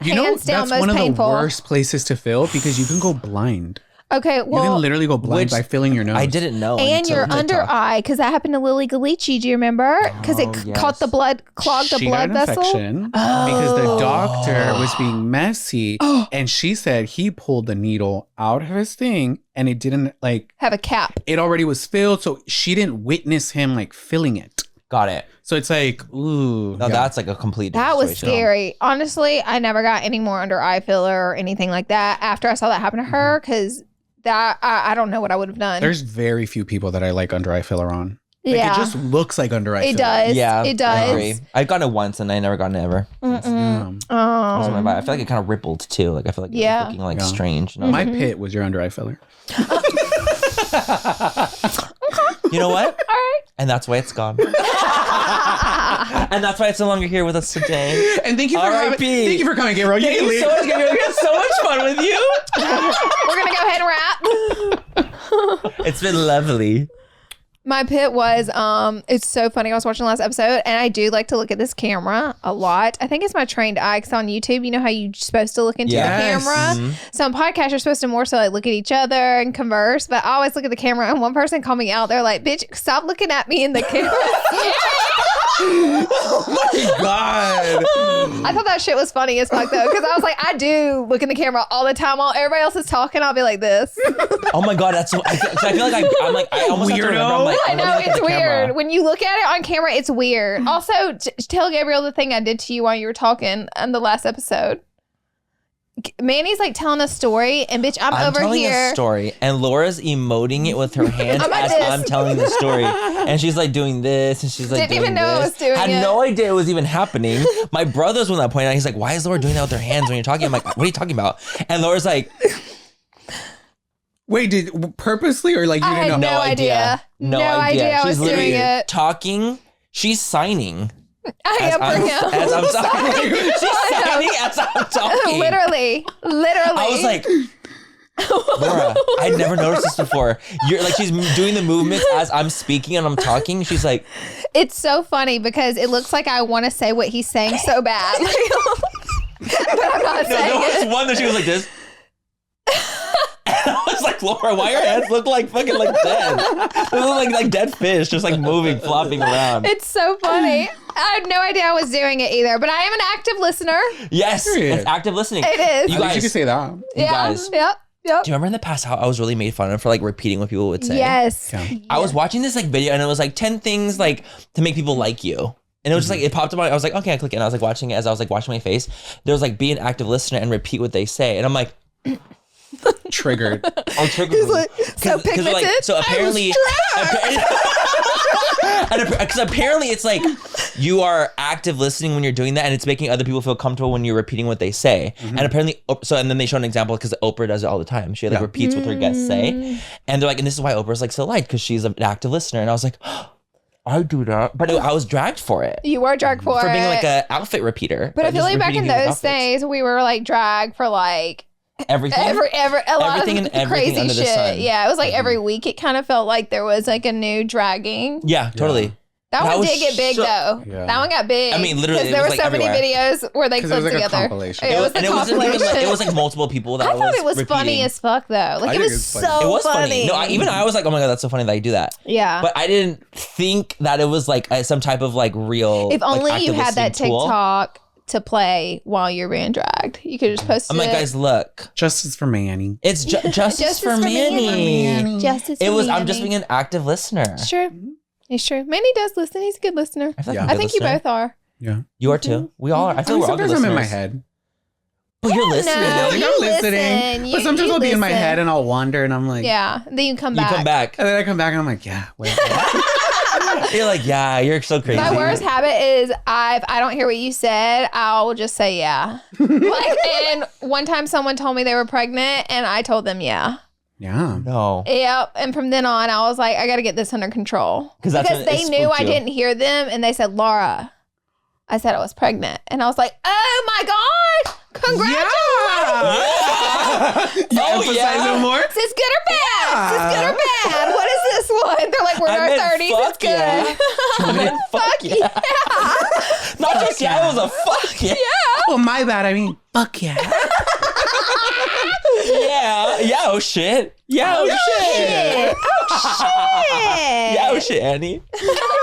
you know, hands down that's most one of painful. the worst places to fill because you can go blind. Okay, You well, can literally go blind which by filling your nose. I didn't know. and until your TikTok. under eye, because that happened to Lily Galici. Do you remember? Because it yes. caught the blood, clogged the She blood got an vessel. infection because the doctor was being messy, and she said he pulled the needle out of his thing, and it didn't like Have a cap. it already was filled, so she didn't witness him like filling it. Got it. So it's like, ooh, No, yeah. that's like a complete. That was situation. scary. Honestly, I never got any more under eye filler or anything like that after I saw that happen to her, because that I don't know what I would have done. There's very few people that I like under eye filler on. Like, Yeah. it just looks like under eye It filler. does. Yeah, It I does. agree. I've gotten it once and I never gotten it ever. Yeah. That's my vibe. I feel like it kind of rippled too. Like I feel like it Yeah. was looking like Yeah. strange. And I was My like, pit was your under eye filler. you know what? All right. And that's why it's gone. And that's why it's no longer here with us today. And thank you for R.I.P. thank you for coming, Gabriel. Thank you so much, Gabriel. We had so much fun with you. We're going to go ahead and wrap. It's been lovely. My pit was, it's so funny. I was watching the last episode and I do like to look at this camera a lot. I think it's my trained eye because on YouTube, you know how you're supposed to look into Yes. the camera? So on podcasts, you're supposed to more so like look at each other and converse. But I always look at the camera and one person called me out. They're like, bitch, stop looking at me in the camera. Oh my God. I thought that shit was funny as fuck though. Because I was like, I do look in the camera all the time. While everybody else is talking, I'll be like this. Oh my God, that's so. I feel like I'm like I almost have to remember. I'm like, I I'm looking know at it's the weird. camera. When you look at it on camera, it's weird. Also, tell Gabriel the thing I did to you while you were talking on the last episode. Manny's like telling a story, and bitch, I'm over telling here. a story, and Laura's emoting it with her hands I'm like as this. I'm telling the story, and she's like doing this, and she's like Didn't doing even know I this. was doing Had it. no idea it was even happening. My brother's one that pointed out. He's like, "Why is Laura doing that with her hands when you're talking?" I'm like, "What are you talking about?" And Laura's like, Wait, did purposely or like you I didn't had know? no idea. No idea I was She's literally doing it. talking. She's signing. I am for him. As I'm talking. She's signing as I'm talking. Literally. I was like, Laura, I'd never noticed this before. You're like, she's doing the movements as I'm speaking and I'm talking. She's like, It's so funny because it looks like I want to say what he's saying so bad. But I'm not no, saying there was it. one that she was like this. And I was like, Laura, why your hands look like fucking like dead? They look like dead fish, just like moving, flopping around. It's so funny. I had no idea I was doing it either, but I am an active listener. Yes, Period. it's active listening. It is. You I think guys, you could say that. Yeah. guys. Yep. Yep. do you remember in the past how I was really made fun of for like repeating what people would say? Yes. Yeah. I was watching this like video and it was like 10 things like to make people like you. And it was just like, it popped up. I was like, okay, I click it. And I was like watching it as I was like washing my face. There was like, be an active listener and repeat what they say. And I'm like, Triggered. oh, triggered. He's like, so pigmented? So apparently, because apparently it's like you are active listening when you're doing that, and it's making other people feel comfortable when you're repeating what they say. And apparently, and then they showed an example because Oprah does it all the time. She like repeats what her guests say, and they're like, and this is why Oprah's like so liked because she's an active listener. And I was like, I do that, but I was dragged for it. You were dragged for being it. like an outfit repeater. But I feel just like back in repeating people's those outfits. days, we were like dragged for like everything. a lot Everything of and everything crazy under the shit. sun. Yeah, it was like every week. It kind of felt like there was like a new dragging. Yeah, totally. That That one was did get big so- though. Yeah. That one got big. I mean, literally, because it there were was, like, so many everywhere. videos where they 'Cause it was clipped like a together. compilation. It was and a it wasn't even compilation. like, it was like multiple people that I thought it was repeating. funny as fuck though. Like I it think was it's funny. so It was funny. funny. No, even I was like, oh my God, that's so funny that you do that. Yeah. But I didn't think that it was like some type of like real. If only like, you active had that listening tool. TikTok to play while you're being dragged. You could just post I'm it. like, guys, look. Justice for Manny. It's justice for Manny. Justice It for was, I'm just Manny. being an active listener. It's true. It's true. Manny does listen. He's a good listener. I feel like Yeah. I'm a I good think you listener. both are. Yeah. You are too. We all are. I feel I mean, we're all good sometimes listeners. I'm in my head. But you're listening. No, Like, you I'm listen. listening. But You- sometimes you I'll be in my listen. head and I'll wander and I'm like, Yeah. Then you come You back. come back. And then I come back and I'm like, yeah, wait. You're like, yeah, you're so crazy. My worst habit is if I don't hear what you said, I'll just say yeah. Like, and one time someone told me they were pregnant and I told them yeah. Yeah. No. Yep. And from then on, I was like, I got to get this under control. Because that's Because when it they knew spooked I you. didn't hear them and they said, Laura, I said I was pregnant. And I was like, oh my God, congratulations. You Oh, emphasize yeah? it more? Is this good or bad? Is this good or bad? What is this one? They're like, we're in I our meant 30s. It's fuck yeah. good. I mean, fuck yeah. Not just yeah, it was a fuck yeah. Oh, my bad. I mean, fuck yeah. Yeah. Yeah, oh shit. Yeah, oh shit. Shit. Yeah, oh shit, Annie.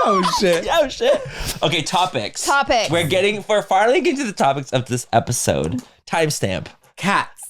Oh, shit. Yeah, oh shit. Okay, topics. Topics. We're finally getting to the topics of this episode. Timestamp. Cats.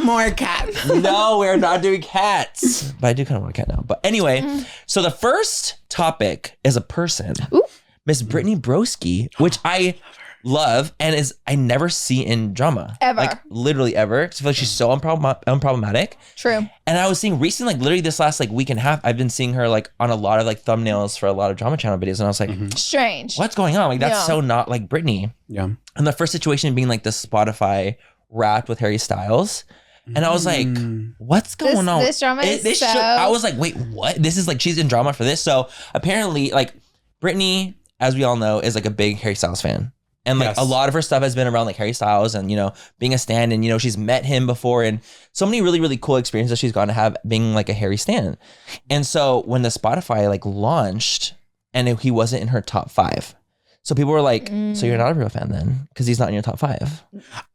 More cats. No, we're not doing cats. But I do kind of want a cat now. But anyway, so the first topic is a person. Ooh. Miss Brittany Broski, which I love and is I never see in drama. Ever. Like literally ever. 'Cause I feel like she's so unproblematic. True. And I was seeing recently, like literally this last like week and a half, I've been seeing her like on a lot of like thumbnails for a lot of drama channel videos. And I was like, Strange. what's going on? Like that's so not like Brittany. Yeah. And the first situation being like the Spotify Wrapped with Harry Styles. And I was like, what's going on? This drama is so... I was like, wait, what? This is like, she's in drama for this. So apparently like Brittany, as we all know, is like a big Harry Styles fan. And like a lot of her stuff has been around like Harry Styles and, you know, being a stan, and, you know, she's met him before and so many really, really cool experiences she's gone to have being like a Harry stan. And so when the Spotify like launched and he wasn't in her top 5. So people were like, so you're not a real fan then? Because he's not in your top 5.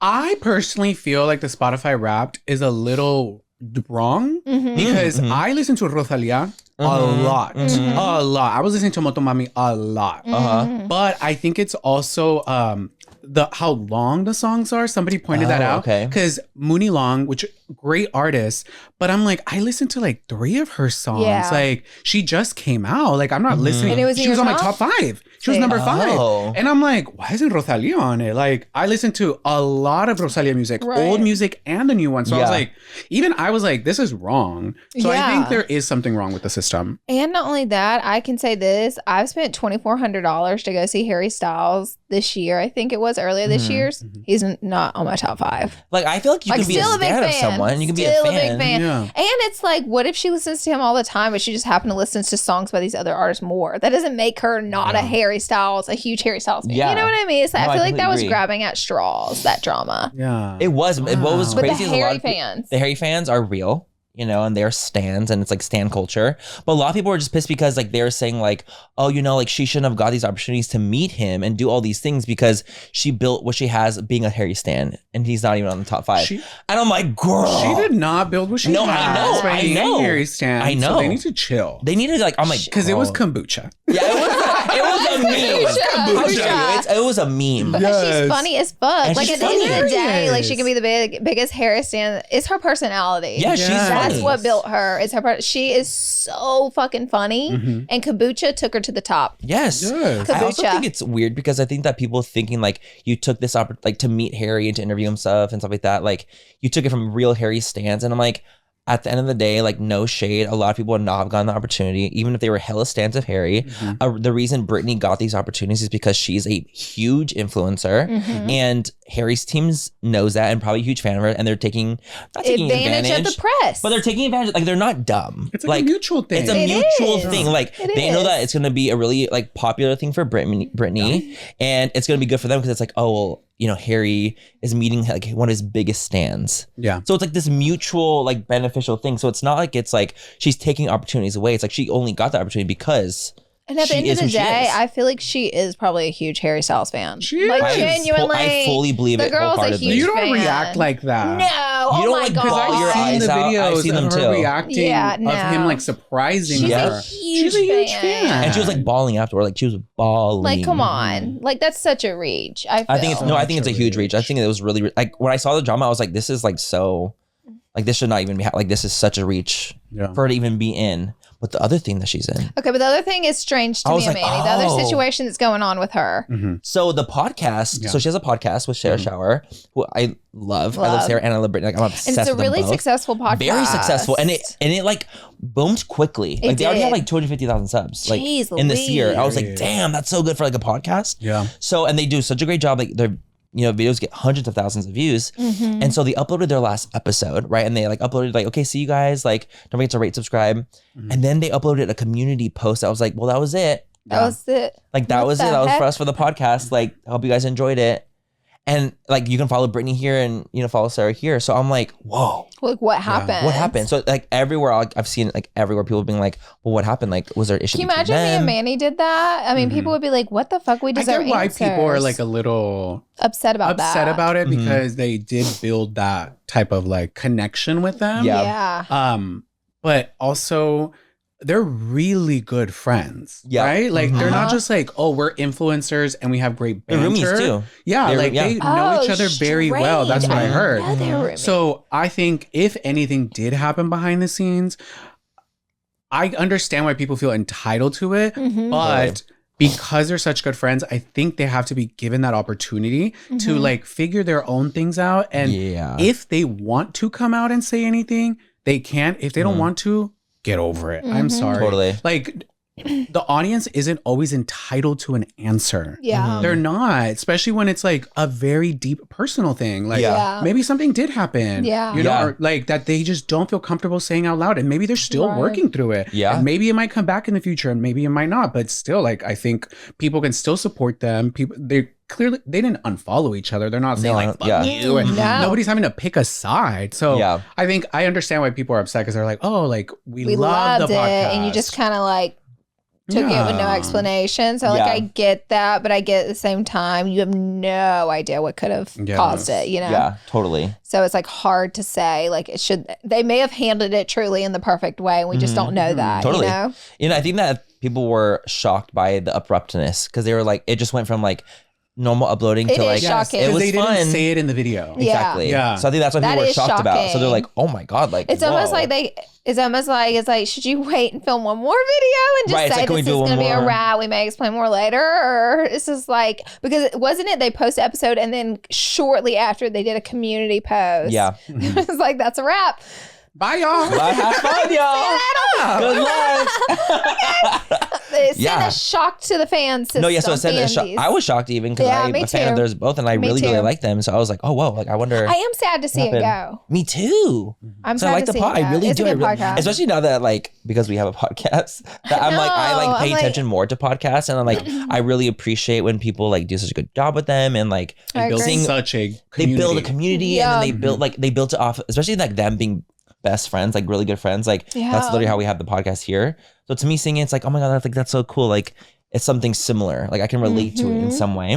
I personally feel like the Spotify Wrapped is a little wrong because I listen to Rosalia a lot. A lot. I was listening to Motomami a lot. But I think it's also how long the songs are. Somebody pointed that out. Okay. Because Mooney Long, which great artist, but I'm like, I listened to like 3 of her songs. Yeah. Like she just came out. Like I'm not listening. And it was in she was your on my top? top 5. She was number 5. Oh. And I'm like, why isn't Rosalia on it? Like I listened to a lot of Rosalia music, old music and the new one. So I was like, this is wrong. So I think there is something wrong with the system. And not only that, I can say this. I've spent $2,400 to go see Harry Styles this year. I think it was earlier this year. He's not on my top 5. Like I feel like you can be a stan of someone. You can be a fan. Yeah. And it's like, what if she listens to him all the time, but she just happened to listen to songs by these other artists more? That doesn't make her not a Harry Styles, a huge Harry Styles fan. Yeah. You know what I mean? It's like, No, I feel I like that was completely agree. grabbing at straws, that drama. Yeah. It was. What was But crazy the is a lot Harry of fans. the Harry fans are real, you know, and they're stans, and it's like stan culture. But a lot of people were just pissed because like they're saying like, oh, you know, like she shouldn't have got these opportunities to meet him and do all these things because she built what she has being a Harry stan, and he's not even on the top 5. And I'm like, girl, She did not build what she No, has. I know, by I being know. Harry stan. I know. So they need to chill. They needed like, I'm like, Because it was girl. kombucha. Yeah, it was a meme. Kombucha. It was a meme. Because she's funny as fuck. And Like she's at the end of the day, hilarious. like she can be the biggest Harry stan. It's her personality. Yeah, she's That's funny. what built her. It's her. She is so fucking funny, and kombucha took her to the top. Yes. Yes. I also Kombucha. think it's weird because I think that people thinking like you took this like to meet Harry and to interview him and stuff like that. Like you took it from real Harry stans, and I'm like, at the end of the day, like no shade, a lot of people would not have gotten the opportunity, even if they were hella stans of Harry. The reason Brittany got these opportunities is because she's a huge influencer, and Harry's teams knows that and probably a huge fan of her, and they're taking Advantage of the press. but they're taking advantage. Like they're not dumb. It's like a mutual thing. It's a It mutual is. thing. Like It they know is. that it's gonna be a really like popular thing for Brittany, and it's gonna be good for them because it's like, oh well, you know, Harry is meeting like one of his biggest stans. Yeah. So it's like this mutual like beneficial thing. So it's not like it's like she's taking opportunities away. It's like she only got the opportunity because. And at the she end of is the who she day, is. I feel like she is probably a huge Harry Styles fan. She like is. genuinely. I fully believe the it girl's a wholeheartedly. huge You don't fan. react like that. No. Oh don't, my like, god. bawl I've your seen eyes the out. videos I've seen them of her too. reacting Yeah, of him no. like surprising She's her. a huge She's a huge fan. fan. And she was like bawling afterward. Like she was bawling. Like, come on. Like, that's such a reach. I I think it's feel. no. I think it's a huge reach. I think it was really like when I saw the drama, I was like, this is like so. Like this should not even be like this is such a reach for her to even be in. But the other thing that she's in. Okay, but the other thing is strange to I me was and like, Manny. The other oh. situation that's going on with her. So the podcast. So she has a podcast with Sarah Shower, who I love. I love Sarah and I love Brittany. Like I'm obsessed And it's a with them really both. successful podcast. Very successful, and it like boomed quickly. Like they already had did. like 250,000 subs. Like Jeez in this year, I was like, Louise. damn, that's so good for like a podcast. Yeah. So and they do such a great job. Like their videos get hundreds of thousands of views, and so they uploaded their last episode, right? And they like uploaded like, okay, see you guys. Like don't forget to rate, subscribe, and then they uploaded a community post. I was like, well, that was it. That was it. Like that What was the it. That was heck? for us for the podcast. Like I hope you guys enjoyed it. And like you can follow Brittany here and follow Sarah here. So I'm like, whoa, Like, what happened? what happened? So like everywhere I've seen like everywhere people being like, well, what happened? Like was there an issue? Can you between imagine me them? and Manny did that? I mean, people would be like, what the fuck? We I deserve get why answers. people are like a little upset about upset that. about it because they did build that type of like connection with them. Yeah. Yeah. But also they're really good friends. Yeah. Right? Like they're not Uh-huh. just like, oh, we're influencers and we have great They're banter. roomies too. Yeah, They're- like yeah. they know each other very well. That's what I strange. heard. know they were So I think if anything did happen behind the scenes, I understand why people feel entitled to it, Mhm. but because they're such good friends, I think they have to be given that opportunity to like figure their own things out. And if they want to come out and say anything, they can. If they don't want to, get over it. I'm sorry. Totally. Like, the audience isn't always entitled to an answer. Yeah. They're not, especially when it's like a very deep personal thing. Like maybe something did happen. Yeah. You know, or like that they just don't feel comfortable saying out loud. And maybe they're still working through it. Yeah. And maybe it might come back in the future and maybe it might not. But still, like, I think people can still support them. People, they clearly, they didn't unfollow each other. They're not saying like, fuck you. And nobody's having to pick a side. So I think I understand why people are upset because they're like, oh, like we love the podcast. And you just kind of like took it with no explanation. So like I get that, but I get at the same time you have no idea what could have caused it, you know? Yeah, totally. So it's like hard to say like it should, they may have handled it truly in the perfect way and we just don't know that, Totally. you know? You know, I think that people were shocked by the abruptness because they were like, it just went from like normal uploading to like, shocking. it was they fun. didn't say it in the video. Exactly. Yeah. So I think that's what people were shocked about. So they're like, oh my God, like it's almost like it's like, should you wait and film one more video and just say this is going to be a wrap? We may explain more later. Or it's just like, because wasn't it they post the episode and then shortly after they did a community post. Yeah. It was like, that's a wrap. Bye, y'all. Bye, have fun, y'all. Good luck. It sent a shock to the fans. No, yeah, so it sent a shock. I was shocked even because I'm a fan of theirs both and I really like them. So I was like, oh, whoa, like I wonder. I am sad to see it go. Me too. I'm so sad I like to the see pod. it go. I really It's do. a good podcast. Especially now that like, because we have a podcast, that I pay attention more to podcasts and I'm like, I really appreciate when people like do such a good job with them and like they build such a community. They build a community and then they built it off, especially like them being best friends, like really good friends. Like that's literally how we have the podcast here. So to me, seeing it's like, oh my God, that's so cool. Like it's something similar. Like I can relate to it in some way.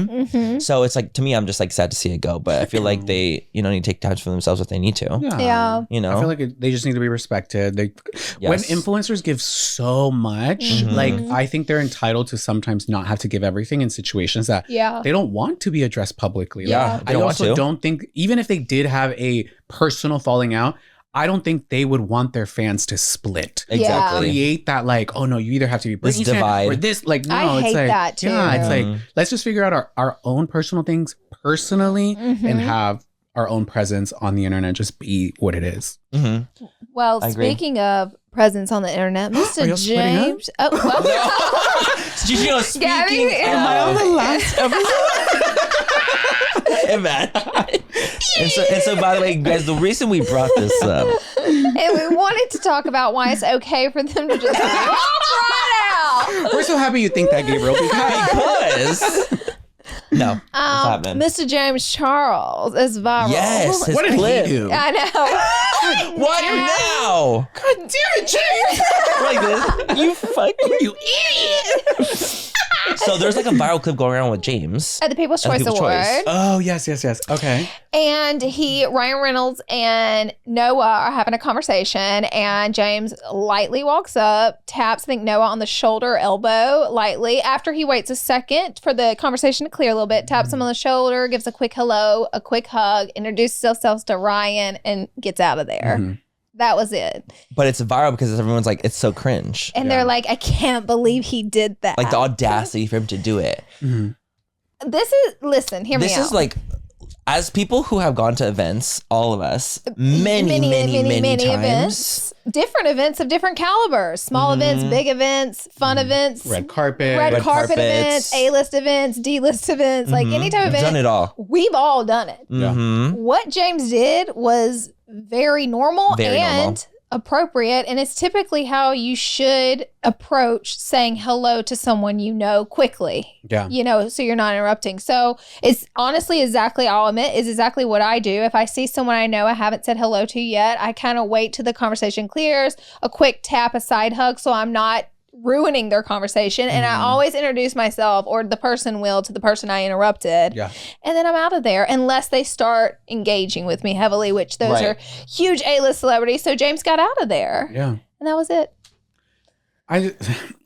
So it's like, to me, I'm just like sad to see it go. But I feel like they, need to take time for themselves if they need to. Yeah. You know? I feel like they just need to be respected. When influencers give so much, like I think they're entitled to sometimes not have to give everything in situations that they don't want to be addressed publicly. Yeah. I also don't think, even if they did have a personal falling out, I don't think they would want their fans to split. Exactly. Create that like, oh no, you either have to be this Britney divide or this. Like, no, I it's hate like that too. Yeah, it's like let's just figure out our own personal things personally and have our own presence on the internet just be what it is. Well, speaking of presence on the internet, Mr. James. Oh, well, speaking. Am I on the last episode? Imagine. And so, by the way, guys, the reason we brought this up, and we wanted to talk about why it's okay for them to just walk right out. We're so happy you think that, Gabriel, because no, what's happening? Mr. James Charles is viral. Yes, his what did clip. he do? I know. What now? God damn it, James! Like this? You fucking you idiot! So there's like a viral clip going around with James At the People's Choice Award. Oh, yes. Okay. And Ryan Reynolds and Noah are having a conversation and James lightly walks up, taps, I think, Noah on the shoulder, elbow, lightly. After he waits a second for the conversation to clear a little bit, taps him on the shoulder, gives a quick hello, a quick hug, introduces himself to Ryan and gets out of there. That was it. But it's viral because everyone's like, it's so cringe. And they're like, I can't believe he did that. Like the audacity for him to do it. This is, listen, hear me out. This is like, as people who have gone to events, all of us, many times. Events. Different events of different calibers. Small events, big events, fun events. Red carpet. Red carpet events, A-list events, D-list events. Like any type of event. Done it all. We've all done it. What James did was very normal and appropriate. And it's typically how you should approach saying hello to someone you know quickly. Yeah. So you're not interrupting. So it's honestly I'll admit, is exactly what I do. If I see someone I know I haven't said hello to yet, I kind of wait till the conversation clears, a quick tap, a side hug, so I'm not ruining their conversation. And I always introduce myself, or the person will, to the person I interrupted. Yeah. And then I'm out of there unless they start engaging with me heavily, which those are huge A-list celebrities. So James got out of there. Yeah. And that was it.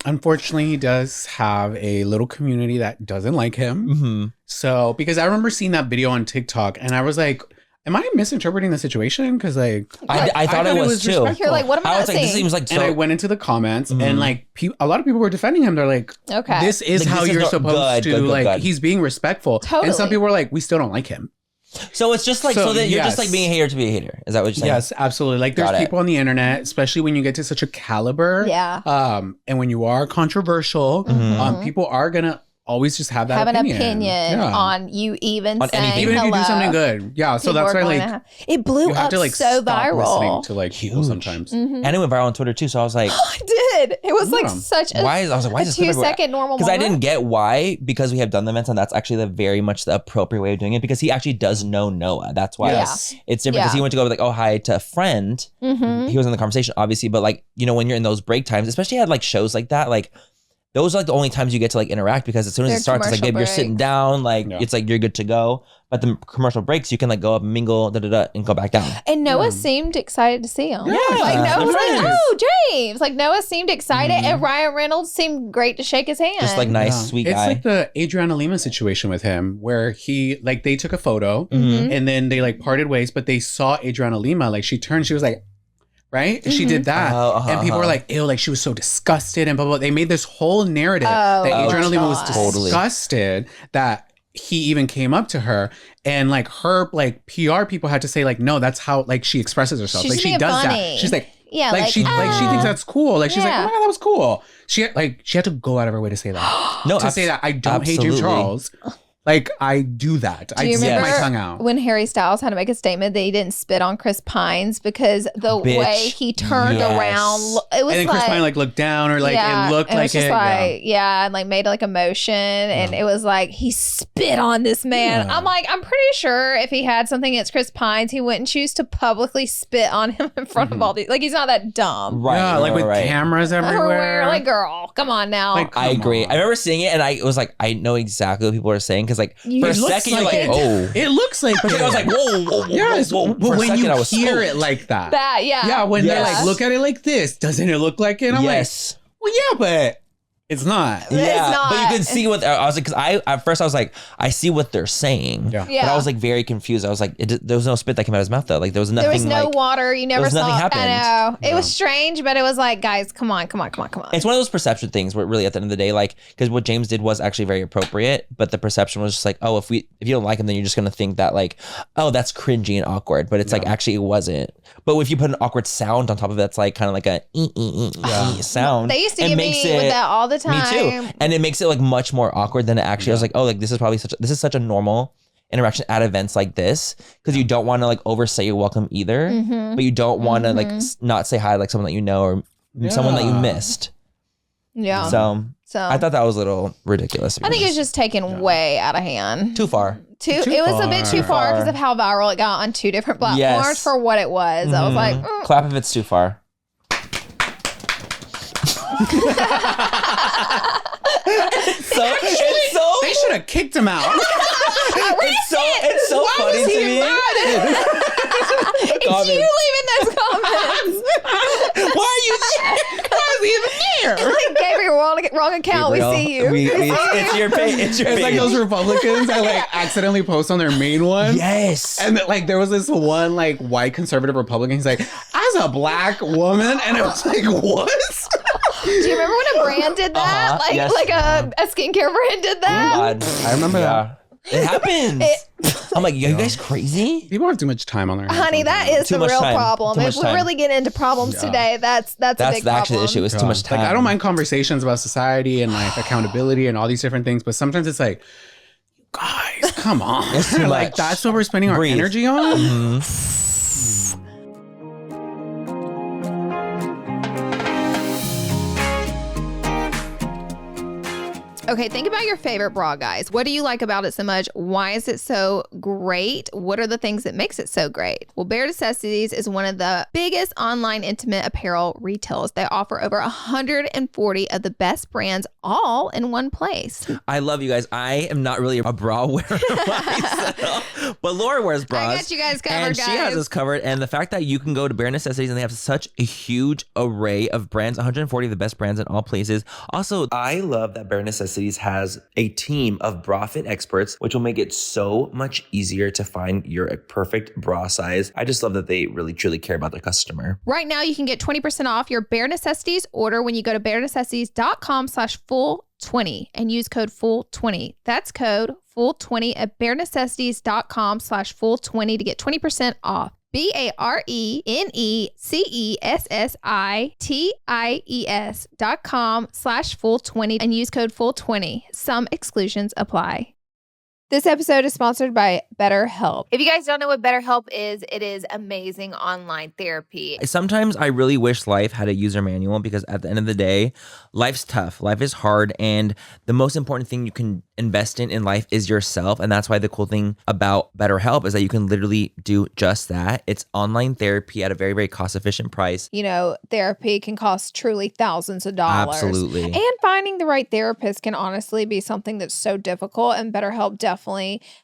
Unfortunately, he does have a little community that doesn't like him. So, because I remember seeing that video on TikTok and I was like, am I misinterpreting the situation? Because like I thought it was too. respectful. You're like, what am I I was not like, this seeing? seems like so. And I went into the comments and like a lot of people were defending him. They're like, Okay. this is Like, how this is you're not- supposed good, to like. good. He's being respectful. And Totally. some people were like, we still don't like him. So it's just like, so, So, that you're just yes. like being a hater to be a hater. Is that what you're saying? Yes, absolutely. Like there's Got it. people on the internet, especially when you get to such a caliber. Yeah. And when you are controversial, people are gonna always just have that Have opinion. an opinion Yeah. on you even On saying anything. Even if you do hello. something good. Yeah. So People that's are why going like to it blew you have up to like so stop listening viral. to like people sometimes. And it went viral on Twitter too. So I was like, I did. It was like Yeah. such a, why is this 2 second normal Because I moment. didn't get why, because we have done the events and that's actually the very much the appropriate way of doing it, because he actually does know Noah. That's why Yes. it's different, because Yeah. he went to go like, oh, hi to a friend. Mm-hmm. He was in the conversation, obviously, but like, you know, when you're in those break times, especially at like shows like that, like those are like the only times you get to like interact, because as soon as They're it starts, it's like, commercial babe, you're sitting breaks. down, like Yeah. it's like you're good to go. But the commercial breaks, you can like go up and mingle, and go back down. And Noah seemed excited to see him. Yeah, Like Noah was nice. like, oh, James. Like Noah seemed excited, and Ryan Reynolds seemed great to shake his hand. Just like nice, Yeah. sweet it's guy. like the Adriana Lima situation with him, where he like they took a photo Mm-hmm. and then they like parted ways, but they saw Adriana Lima, like she turned, she was like, right? She did that, Oh, uh-huh, and people were uh-huh. like, ew, like she was so disgusted and blah blah. They made this whole narrative Oh, that Adriana Lima was God. Totally. disgusted that he even came up to her, and like her like PR people had to say like, no, that's how like she expresses herself. She's like she being does funny. that. She's like. Yeah, like she thinks that's cool. Like she's Yeah. like, oh my God, that was cool. She had to go out of her way to say that. No, to say that I don't hate James absolutely. Charles. Like I do that. Do you I stick remember my tongue out. when Harry Styles had to make a statement that he didn't spit on Chris Pines because the Bitch, way he turned yes. around, it was And then like, Chris Pine like looked down or like yeah, it looked and like it was just it. like, yeah, and like made like a motion, and it was like he spit on this man. Yeah. I'm like, I'm pretty sure if he had something against Chris Pines, he wouldn't choose to publicly spit on him in front of all these. Like he's not that dumb. Right, yeah, like with right. cameras everywhere. Everywhere, like girl, come on now. Like, I come agree. on. I remember seeing it, and I was like, I know exactly what people are saying, because like You- for a It looks second you're like like, it. oh, It looks like but then I was like, whoa, whoa, whoa, yes, whoa, whoa. but For a when second, you I was hear spooked. it like that, that, yeah. yeah, when they're Yes. like, look at it like this, doesn't it look like it? I'm yes. like, well, yeah, but it's not. Yeah, not. but you can see what I was like, because at first I was like, I see what they're saying. Yeah. But Yeah. I was like very confused. I was like, there was no spit that came out of his mouth though. Like there was nothing. There was no like, water. You never was saw. nothing happened. I know it was strange, but it was like, guys, come on. It's one of those perception things where really at the end of the day, like, because what James did was actually very appropriate, but the perception was just like, oh, if you don't like him, then you're just gonna think that like, oh, that's cringy and awkward. But it's like actually it wasn't. But if you put an awkward sound on top of it, that's like kind of like a sound. They used to it give makes me with that all the Me time. too. And it makes it like much more awkward than it actually. I was like, oh, like this is such a normal interaction at events like this, because you don't want to like overstay your welcome either, but you don't want to like not say hi to like someone that you know or someone that you Yeah. missed. Yeah. So So I thought that was a little ridiculous. I think it was just taken way out of hand. too far. It was a bit too far because of how viral it got on 2 different platforms Yes. for what it was. I was like, Clap if it's too far. They should have kicked him out. It's so funny to me. it's you leaving those comments. Why are you there? Like Gabriel, wrong account. Gabriel, We see you. it's your page. It's your It's like page. those Republicans that like accidentally post on their main one. Yes. And like there was this one like white conservative Republican. He's like, as a black woman, and it was like, what? Do you remember when a brand did that? Uh-huh, yes. Like a skincare brand did that? God. I remember Yeah. It happens. I'm like, you guys crazy? People have too much time on their hands. Honey, that is Too the much real time. problem. Too If much we time. really get into problems today, that's a That's big the problem. actual issue. It's too much time. Like I don't mind conversations about society and like accountability and all these different things, but sometimes it's like, guys, come on. It's too Like much. that's what we're spending our Breathe. energy on. Okay, think about your favorite bra, guys. What do you like about it so much? Why is it so great? What are the things that makes it so great? Well, Bare Necessities is one of the biggest online intimate apparel retailers. They offer over 140 of the best brands all in one place. I love you guys. I am not really a bra wearer myself, but Laura wears bras. I got you guys covered, and guys. she has us covered. And the fact that you can go to Bare Necessities and they have such a huge array of brands, 140 of the best brands in all places. Also, I love that Bare Necessities Necessities has a team of bra fit experts, which will make it so much easier to find your perfect bra size. I just love that they really truly care about their customer. Right now, you can get 20% off your Bare Necessities order when you go to barenecessities.com/full20 and use code FULL20. That's code FULL20 at barenecessities.com/full20 to get 20% off. BARENECESSITIES.com/full20 and use code FULL20. Some exclusions apply. This episode is sponsored by BetterHelp. If you guys don't know what BetterHelp is, it is amazing online therapy. Sometimes I really wish life had a user manual because at the end of the day, life's tough. Life is hard. And the most important thing you can invest in life is yourself. And that's why the cool thing about BetterHelp is that you can literally do just that. It's online therapy at a very, very cost efficient price. You know, therapy can cost truly thousands of dollars. Absolutely. And finding the right therapist can honestly be something that's so difficult. And BetterHelp definitely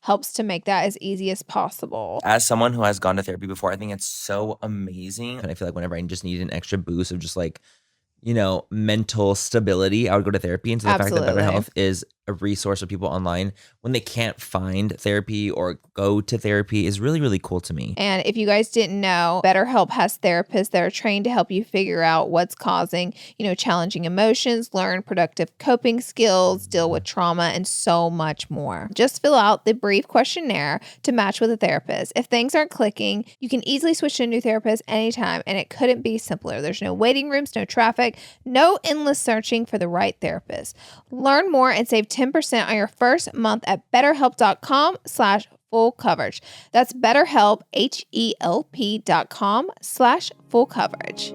helps to make that as easy as possible. As someone who has gone to therapy before, I think it's so amazing. And I feel like whenever I just need an extra boost of just like, you know, mental stability, I would go to therapy. And so the Absolutely. fact that BetterHelp is a resource for people online when they can't find therapy or go to therapy is really, really cool to me. And if you guys didn't know, BetterHelp has therapists that are trained to help you figure out what's causing, you know, challenging emotions, learn productive coping skills, deal with trauma, and so much more. Just fill out the brief questionnaire to match with a therapist. If things aren't clicking, you can easily switch to a new therapist anytime, and it couldn't be simpler. There's no waiting rooms, no traffic, no endless searching for the right therapist. Learn more and save 10% on your first month at betterhelp.com/full coverage. That's BetterHelp, HELP.com/full coverage.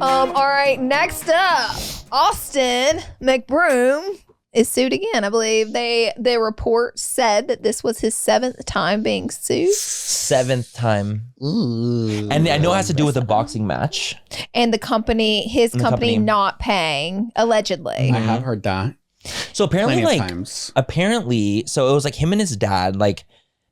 All right, next up, Austin McBroom is sued again. I believe the report said that this was his 7th time being sued. 7th time. Ooh. And I know it has to do with a boxing match. And the company, his company not paying, allegedly. I have heard that. So apparently, Plenty of like, times. so it was like him and his dad, like,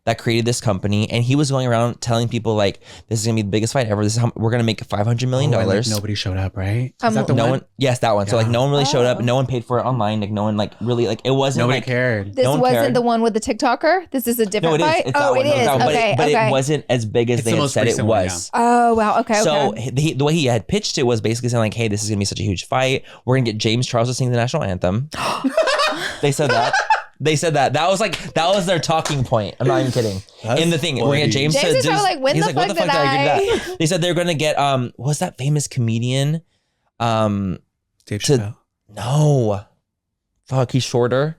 that created this company, and he was going around telling people like, "This is gonna be the biggest fight ever. This is how we're gonna make $500 million." Like nobody showed up, right? Is that the no one? one, yes, that one. So like, no one really showed up. No one paid for it online. Like, no one like really like it wasn't. Nobody like, cared. This no one wasn't cared. the one with the TikToker? This is a different No, it is. fight? It's that Oh, one. it No, it's is. that one. Okay, but okay. it wasn't as big as It's they the had most said it recent one, was. Oh, wow. Okay, So okay. the way he had pitched it was basically saying like, "Hey, this is gonna be such a huge fight. We're gonna get James Charles to sing the national anthem." They said that. They said that. That was their talking point. I'm not even kidding. In the thing, we're gonna get James. James is probably like, when he's the like, what fuck the fuck did did I agree to I? that? They said they're gonna get what's that famous comedian? Dave Chappelle. No, fuck, he's shorter.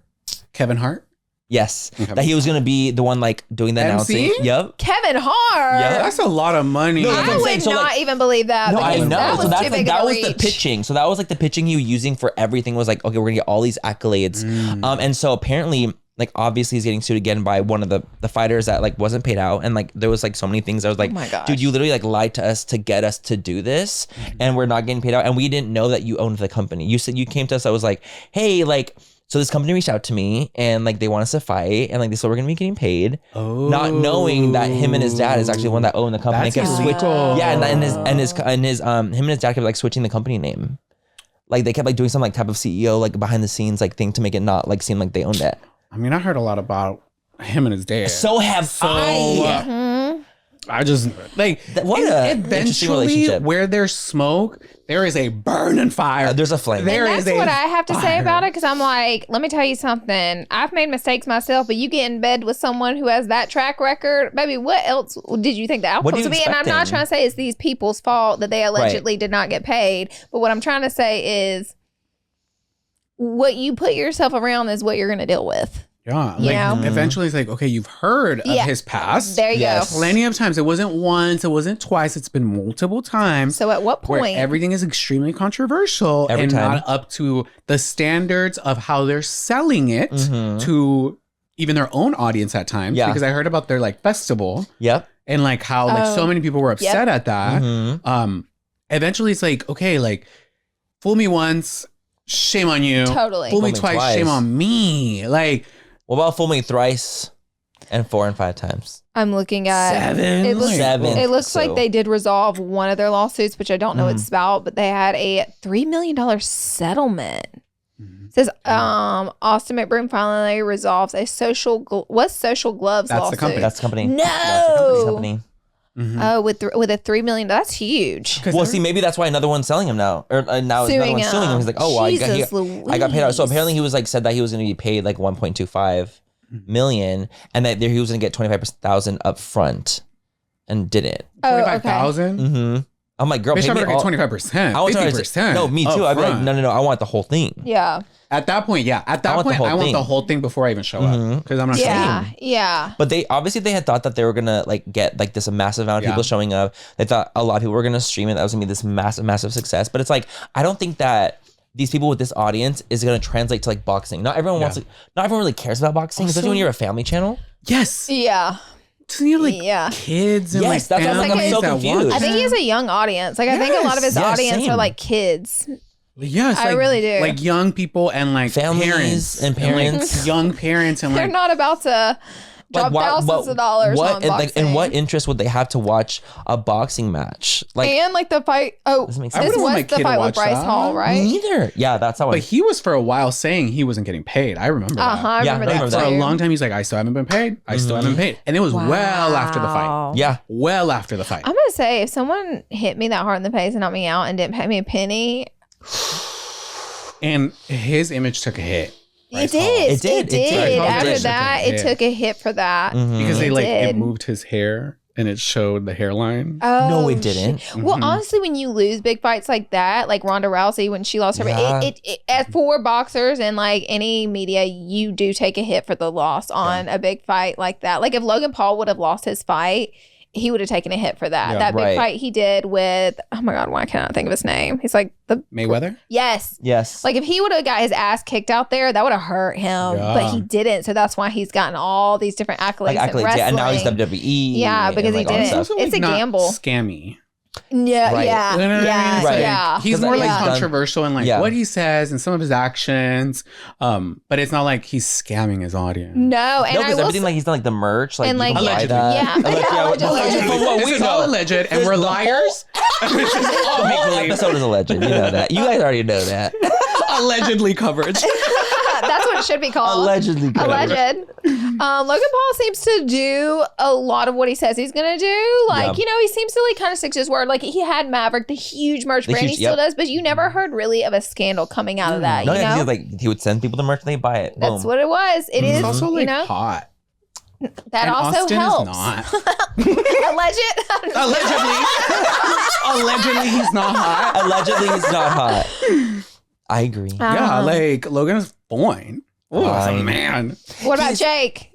Kevin Hart. Yes, Okay. that he was gonna be the one like doing the MC? announcing. Yep. Kevin Hart. Yeah. That's a lot of money. No, that's what I I'm would saying. So, not like- even believe that. No, I because know. That was so that's too like big that of a was the reach. pitching. So that was like the pitching he was using for everything was like, okay, we're gonna get all these accolades. And so apparently, like obviously he's getting sued again by one of the fighters that like wasn't paid out. And like there was like so many things. I was like, Oh my gosh. dude, you literally like lied to us to get us to do this, and we're not getting paid out. And we didn't know that you owned the company. You said you came to us. I was like, hey, like. So this company reached out to me and like they want us to fight and like they said we're gonna be getting paid, not knowing that him and his dad is actually the one that owned the company. That's Kept illegal. yeah, and his him and his dad kept like switching the company name. Like they kept like doing some like type of CEO like behind the scenes like thing to make it not like seem like they owned it. I mean, I heard a lot about him and his dad. So have I. I just like What a interesting eventually relationship. where there's smoke, there is a burning fire. There's a flame. There And is that's a what I have to say fire. about it, because I'm like, let me tell you something. I've made mistakes myself, but you get in bed with someone who has that track record, baby, what else did you think the What are outcomes you would be? And I'm not expecting? trying to say it's these people's fault that they allegedly did not get paid, but what I'm trying to say is what you put yourself around is what you're going to deal with. Yeah, You like know? eventually it's like, okay, you've heard of Yeah. his past. There you Yes. go. Plenty of times. It wasn't once, it wasn't twice, it's been multiple times. So at what Where point? everything is extremely controversial Every and time. not up to the standards of how they're selling it to even their own audience at times. Yeah. Because I heard about their like festival Yep. and like how like so many people were upset at that. Eventually it's like, okay, like fool me once, shame on you. Totally. Fool me Fool me twice, twice. shame on me. Like What about fool me thrice and 4 and 5 times? I'm looking at 7. It looks, Seven. it looks So- like they did resolve one of their lawsuits, which I don't know what it's about, but they had a $3 million settlement. It says Austin McBroom finally resolves a social gloves That's the lawsuit. company. That's the company. No. That's the company. Oh, with a $3 million, that's huge. Well, see, maybe that's why another one's selling him now, or now another one's suing him. He's like, oh, well, I got paid out. So apparently, he was like said that he was going to be paid like 1.25 million, and that he was going to get 25,000 up front, and didn't. Oh, okay. 25,000. Mm-hmm. I'm like, girl, Bitch, pay I'm me gonna all. get 25%. I want 50%. No, me too. I'd be like, no, I want the whole thing. Yeah. At that point, yeah. At that point, I want the whole thing before I even show up because I'm not. Yeah. Yeah. But they had thought that they were gonna like get like this massive amount of people showing up. They thought a lot of people were gonna stream it. That was gonna be this massive success. But it's like, I don't think that these people with this audience is gonna translate to like boxing. Not everyone wants to. Not everyone really cares about boxing, especially when you're a family channel. Yes. Yeah. Doesn't he have like kids and Yes, like that's why families I'm so that confused. watch I think he has a young audience. Like, I think a lot of his audience same. are like kids. Yes, I like, really do. Like young people and like Families and parents. like, young parents and They're like not about to drop thousands of dollars on boxing. And what interest would they have to watch a boxing match? Like, and like the fight. Oh, Doesn't make this sense. wouldn't want my was the kid to fight with watch Bryce that. Hall, right? neither. Yeah, that's how. But he was for a while saying he wasn't getting paid. I remember that. I Yeah, remember I that remember For that. a too. long time, he's like, I still haven't been paid. I still haven't been paid. And it was well after the fight. Yeah. Well after the fight. I'm gonna say, if someone hit me that hard in the face and knocked me out and didn't pay me a penny, And his image took a hit. it did. It did. It did. After It did. that, it took a hit for that. Because they It like did. it moved his hair and it showed the hairline. Oh, No, it didn't. shit. Well, honestly, when you lose big fights like that, like Ronda Rousey when she lost her, Yeah. it as for boxers and like any media, you do take a hit for the loss on a big fight like that. Like if Logan Paul would have lost his fight, he would have taken a hit for that. Yeah, that big right. fight he did with, oh my God, why can't I think of his name? He's like Mayweather? yes. Yes. Like if he would have got his ass kicked out there, that would have hurt him, Yeah. but he didn't. So that's why he's gotten all these different accolades. like in accolades, yeah, and now he's wrestling. WWE. Yeah, because and, he like, all that didn't. stuff. Also, It's a not gamble. Scammy. Yeah, Right. yeah, You know what I mean? yeah, It's like, yeah. He's 'Cause more he's like done- controversial in like Yeah. what he says and some of his actions. But it's not like he's scamming his audience. No, and No, I because will everything say, like he's done like the merch, like And, you like, can buy Allegedly. that. Yeah. Allegedly. From what This we is all know. alleged, and This- we're the liars. This is all The make whole believe. episode is alleged. You know that. You guys already know that. Allegedly coverage. that's what it should be called. Allegedly. Alleged. Logan Paul seems to do a lot of what he says he's gonna do. Like, Yeah. you know, he seems to like kind of stick to his word. Like he had Maverick, the huge merch The brand, he huge- still yep. does, but you never heard really of a scandal coming out of that. No, you yeah, 'cause know, he, like he would send people the merch and they buy it. that's Boom. what it was. It is, He's also like you know, hot. that And also Austin helps. is not. Alleged. Allegedly. Allegedly, he's not hot. Allegedly, he's not hot. I agree. Yeah, like Logan is fine. Oh, that's a Fine. man. What about He's- Jake?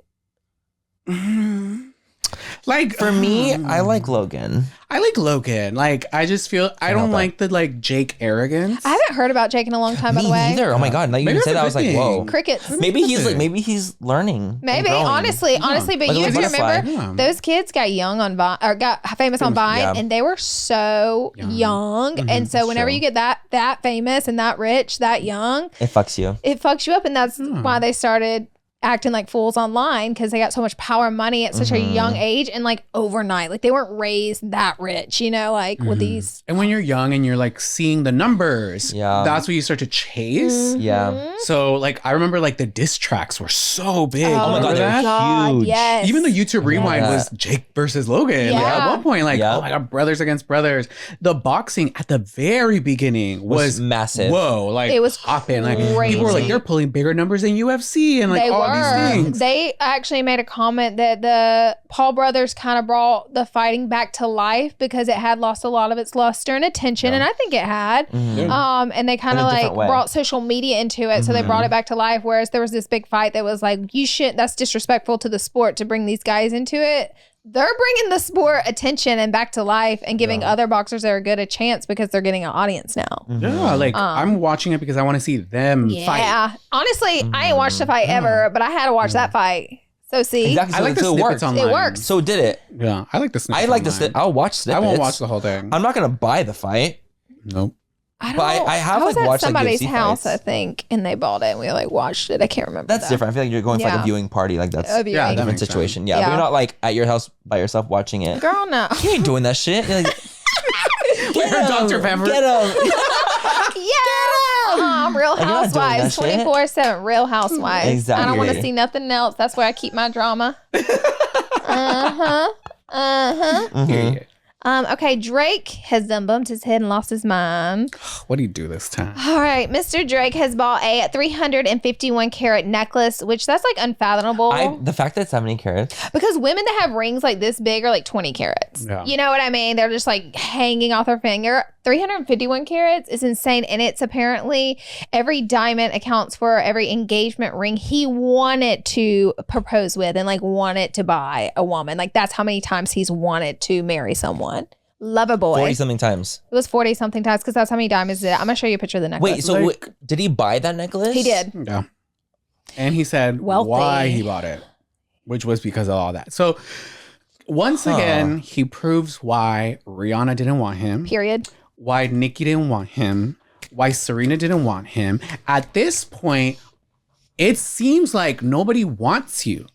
Like For me, I like Logan. I like Logan. Like I just feel I don't help like the like Jake arrogance. I haven't heard about Jake in a long time, by Me the way. neither. Oh my god! Now you Maybe even say that's that, I a was like, good whoa. thing. Crickets. Maybe he's Nothing. like, maybe he's learning. and Maybe, growing. honestly, but Like you a have to butterfly. remember Yeah. those kids got young on Vine or got famous on Vine, yeah. and they were so young. And so whenever true. you get that famous and that rich, that young, It fucks you. it fucks you up, and that's why they started acting like fools online because they got so much power and money at such a young age and like overnight. Like they weren't raised that rich, you know, like with these. And when you're young and you're like seeing the numbers, Yeah. that's what you start to chase. Yeah. So like I remember like the diss tracks were so big. Oh my God, Remember they were that? God, huge. yes. Even the YouTube rewind Yeah. was Jake versus Logan. Like Yeah. at one point, like, Yeah. oh my god, brothers against brothers. The boxing at the very beginning Was was massive. Whoa, like It was hopping. Like people were like, crazy. they're pulling bigger numbers than UFC and like They all were. these things. They actually made a comment that the Paul brothers kind of brought the fighting back to life because it had lost a lot of its luster and attention, and I think it had. And they kind In of a like different way. brought social media into it, so they brought it back to life. Whereas there was this big fight that was like, you shouldn't. That's disrespectful to the sport to bring these guys into it. They're bringing the sport attention and back to life and giving other boxers that are good a chance because they're getting an audience now. Yeah, like I'm watching it because I want to see them fight. Yeah. Honestly, I ain't watched a fight ever, but I had to watch that fight. So see, Exactly. I like the so it snippets worked. online. It works. So did it. Yeah, I like the snippets. I like the online. I'll watch I snippets. won't watch the whole thing. I'm not gonna buy the fight. Nope. I don't. But I have, I was like, at watched, like, somebody's UFC house, fights. I think, and they bought it, and we like watched it. I can't remember. That's different. I feel like you're going for like Yeah. a viewing party. Like that's A a viewing. Yeah, that different makes sense. situation. Yeah, but Yeah. you're not like at your house by yourself watching it. Girl, no. You ain't doing that shit. You're like, Get her Dr. Pepper. Get him. Yeah. Real Like, you're not doing Housewives, that shit. 24/7. Real Housewives. I don't want to Exactly. see nothing else. That's where I keep my drama. Period. Okay, Drake has done bumped his head and lost his mind. What do you do this time? All right, Mr. Drake has bought a 351 carat necklace, which that's like unfathomable. The fact that it's that many carats. Because women that have rings like this big are like 20 carats. Yeah. You know what I mean? They're just like hanging off their finger. 351 carats is insane. And it's apparently every diamond accounts for every engagement ring he wanted to propose with and like wanted to buy a woman. Like that's how many times he's wanted to marry someone. Lover boy. 40 something times. It was 40 something times because that's how many diamonds it. I'm going to show you a picture of the necklace. Wait, so did he buy that necklace? He did. Yeah. And he said Wealthy. why he bought it, which was because of all that. So once again, he proves why Rihanna didn't want him, Period. why Nicki didn't want him, why Serena didn't want him. At this point, it seems like nobody wants you.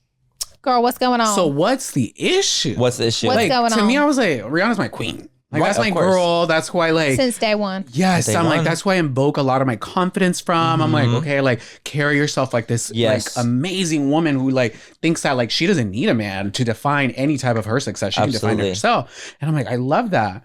Girl, what's going on? So what's the issue? What's the issue? What's like going to on? me, I was like, Rihanna's my queen. Like Right, that's of my course. girl. That's who I like. Since day one. Yes, Day I'm like one. that's why I invoke a lot of my confidence from. I'm like, okay, like carry yourself like this Yes. like amazing woman who like thinks that like she doesn't need a man to define any type of her success. She can define Absolutely. it herself. And I'm like, I love that.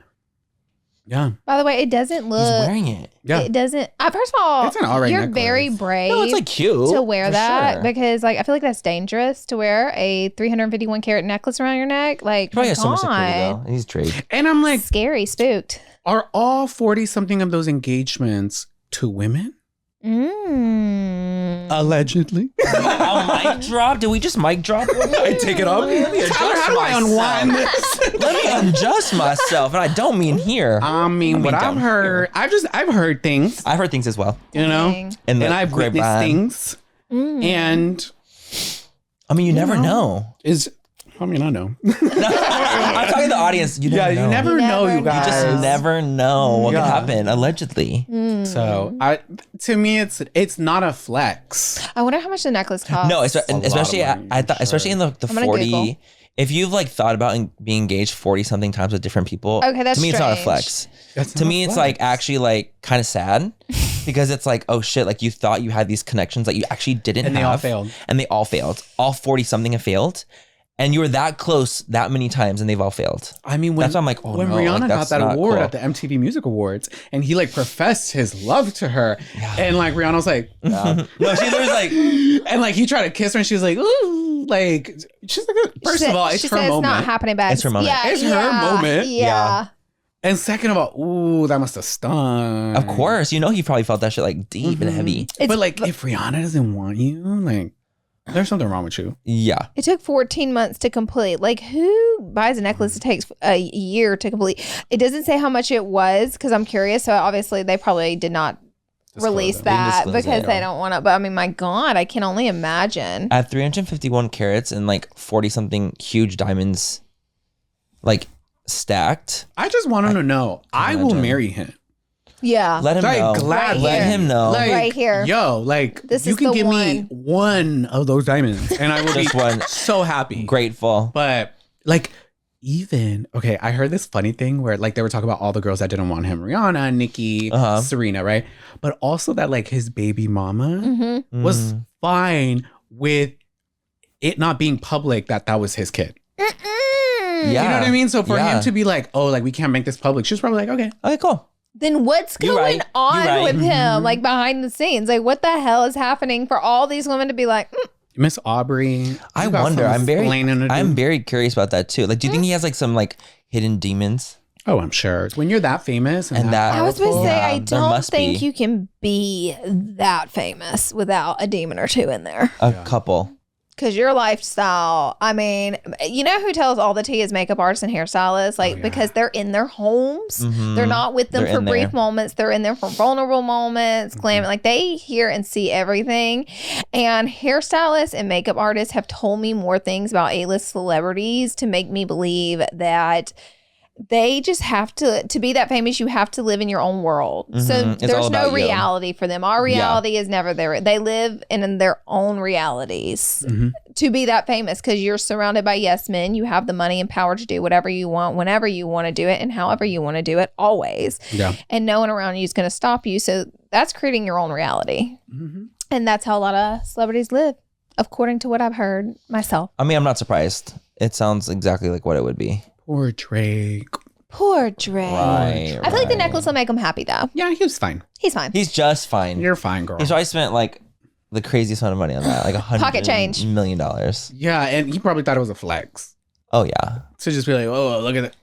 Yeah. By the way, it doesn't He's look. wearing it. Yeah. It doesn't. First of all, It's an all right you're necklace. very brave. No, it's like cute. to wear for that sure. because like I feel like that's dangerous to wear a 351 carat necklace around your neck. Like, Probably my has so much security God. though. And he's Drake. And I'm like, Scary, spooked. are all 40 something of those engagements to women? Allegedly. A mic drop? Did we just mic drop? I take it off. Let me adjust How do I unwind myself. this? Let me adjust myself, and I don't mean here. I mean, what I've down heard, I've heard things, I've heard things as well. you know, Dang. And and I've witnessed grapevine. things. And I mean, you never know. I mean, I know. I'm talking to the audience. You never know. you never know, you never guys. You just never know what Yeah. could happen. Allegedly. So, to me, it's not a flex. I wonder how much the necklace costs. No, lot of especially money, I thought, I'm especially in the I'm gonna 40. Google. If you've like thought about being engaged 40 something times with different people, Okay, that's to me it's not a strange. flex. That's To not me, a it's flex. like actually like kind of sad because it's like, oh shit, like you thought you had these connections that you actually didn't And have. they all failed. And they all failed. All 40 something have failed. And you were that close that many times and they've all failed. I mean, when, That's why I'm like, oh, when no, Rihanna like, got that's that not award cool. at the MTV Music Awards, and he like professed his love to her, and like Rihanna was like, No, she was like, and like he tried to kiss her, and she was like, ooh, like she's like, first of all, it's she her said it's not moment, happening back. It's her moment. Yeah, It's her moment. Yeah. Yeah. and second of all, ooh, that must have stung. of course, you know, he probably felt that shit like deep and heavy. But like, if Rihanna doesn't want you, like, there's something wrong with you. Yeah. It took 14 months to complete. Like, who buys a necklace that takes a year to complete? It doesn't say how much it was because I'm curious. So obviously they probably did not release it. that Disclose because it. they don't want to. But I mean, my God, I can only imagine. At 351 carats and like 40 something huge diamonds, like stacked, I just want him to know I will imagine. marry him. Yeah. let him Like, know. gladly. Let him know. Like, Right here. Yo, like, This you is can the give me one of those diamonds and I will Just be one. so happy. Grateful. But like, even okay, I heard this funny thing where like they were talking about all the girls that didn't want him, Rihanna, Nicki, Uh-huh. Serena, right? But also that like his baby mama Mm-hmm. was Mm. fine with it not being public that was his kid. Yeah. You know what I mean? So for Yeah. him to be like, oh, like we can't make this public, she's probably like, okay. Okay, cool. Then what's You're going right. on You're right. with him? Like behind the scenes? Like what the hell is happening for all these women to be like, Miss Aubrey. I you got wonder. some I'm very explaining to do. I'm very curious about that too. Like, do you think he has like some like hidden demons? Oh, I'm sure. When you're that famous and, And that- I was supposed to say, Yeah, I there don't must think be. you can be that famous without a demon or two in there. A couple. Because your lifestyle, I mean, you know who tells all the tea is makeup artists and hairstylists? Like, yeah. because they're in their homes. Mhm. They're not with them They're for in brief there. moments. They're in there for vulnerable moments, glam. Like, they hear and see everything. And hairstylists and makeup artists have told me more things about A-list celebrities to make me believe that they just have to be that famous. You have to live in your own world. So It's all there's no about you. reality for them. Our reality is never there. They live in their own realities to be that famous, because you're surrounded by yes men. You have the money and power to do whatever you want, whenever you want to do it, and however you want to do it, always. Yeah. And no one around you is going to stop you. So that's creating your own reality. And that's how a lot of celebrities live, according to what I've heard myself. I mean, I'm not surprised. It sounds exactly like what it would be. Poor Drake. Poor Drake. Right. I feel like the necklace will make him happy, though. Yeah, he was fine. He's fine. He's just fine. You're fine, girl. He's probably spent like the craziest amount of money on that, like Pocket change. $100 million. Yeah, and he probably thought it was a flex. Oh yeah. To just be like, oh, look at it.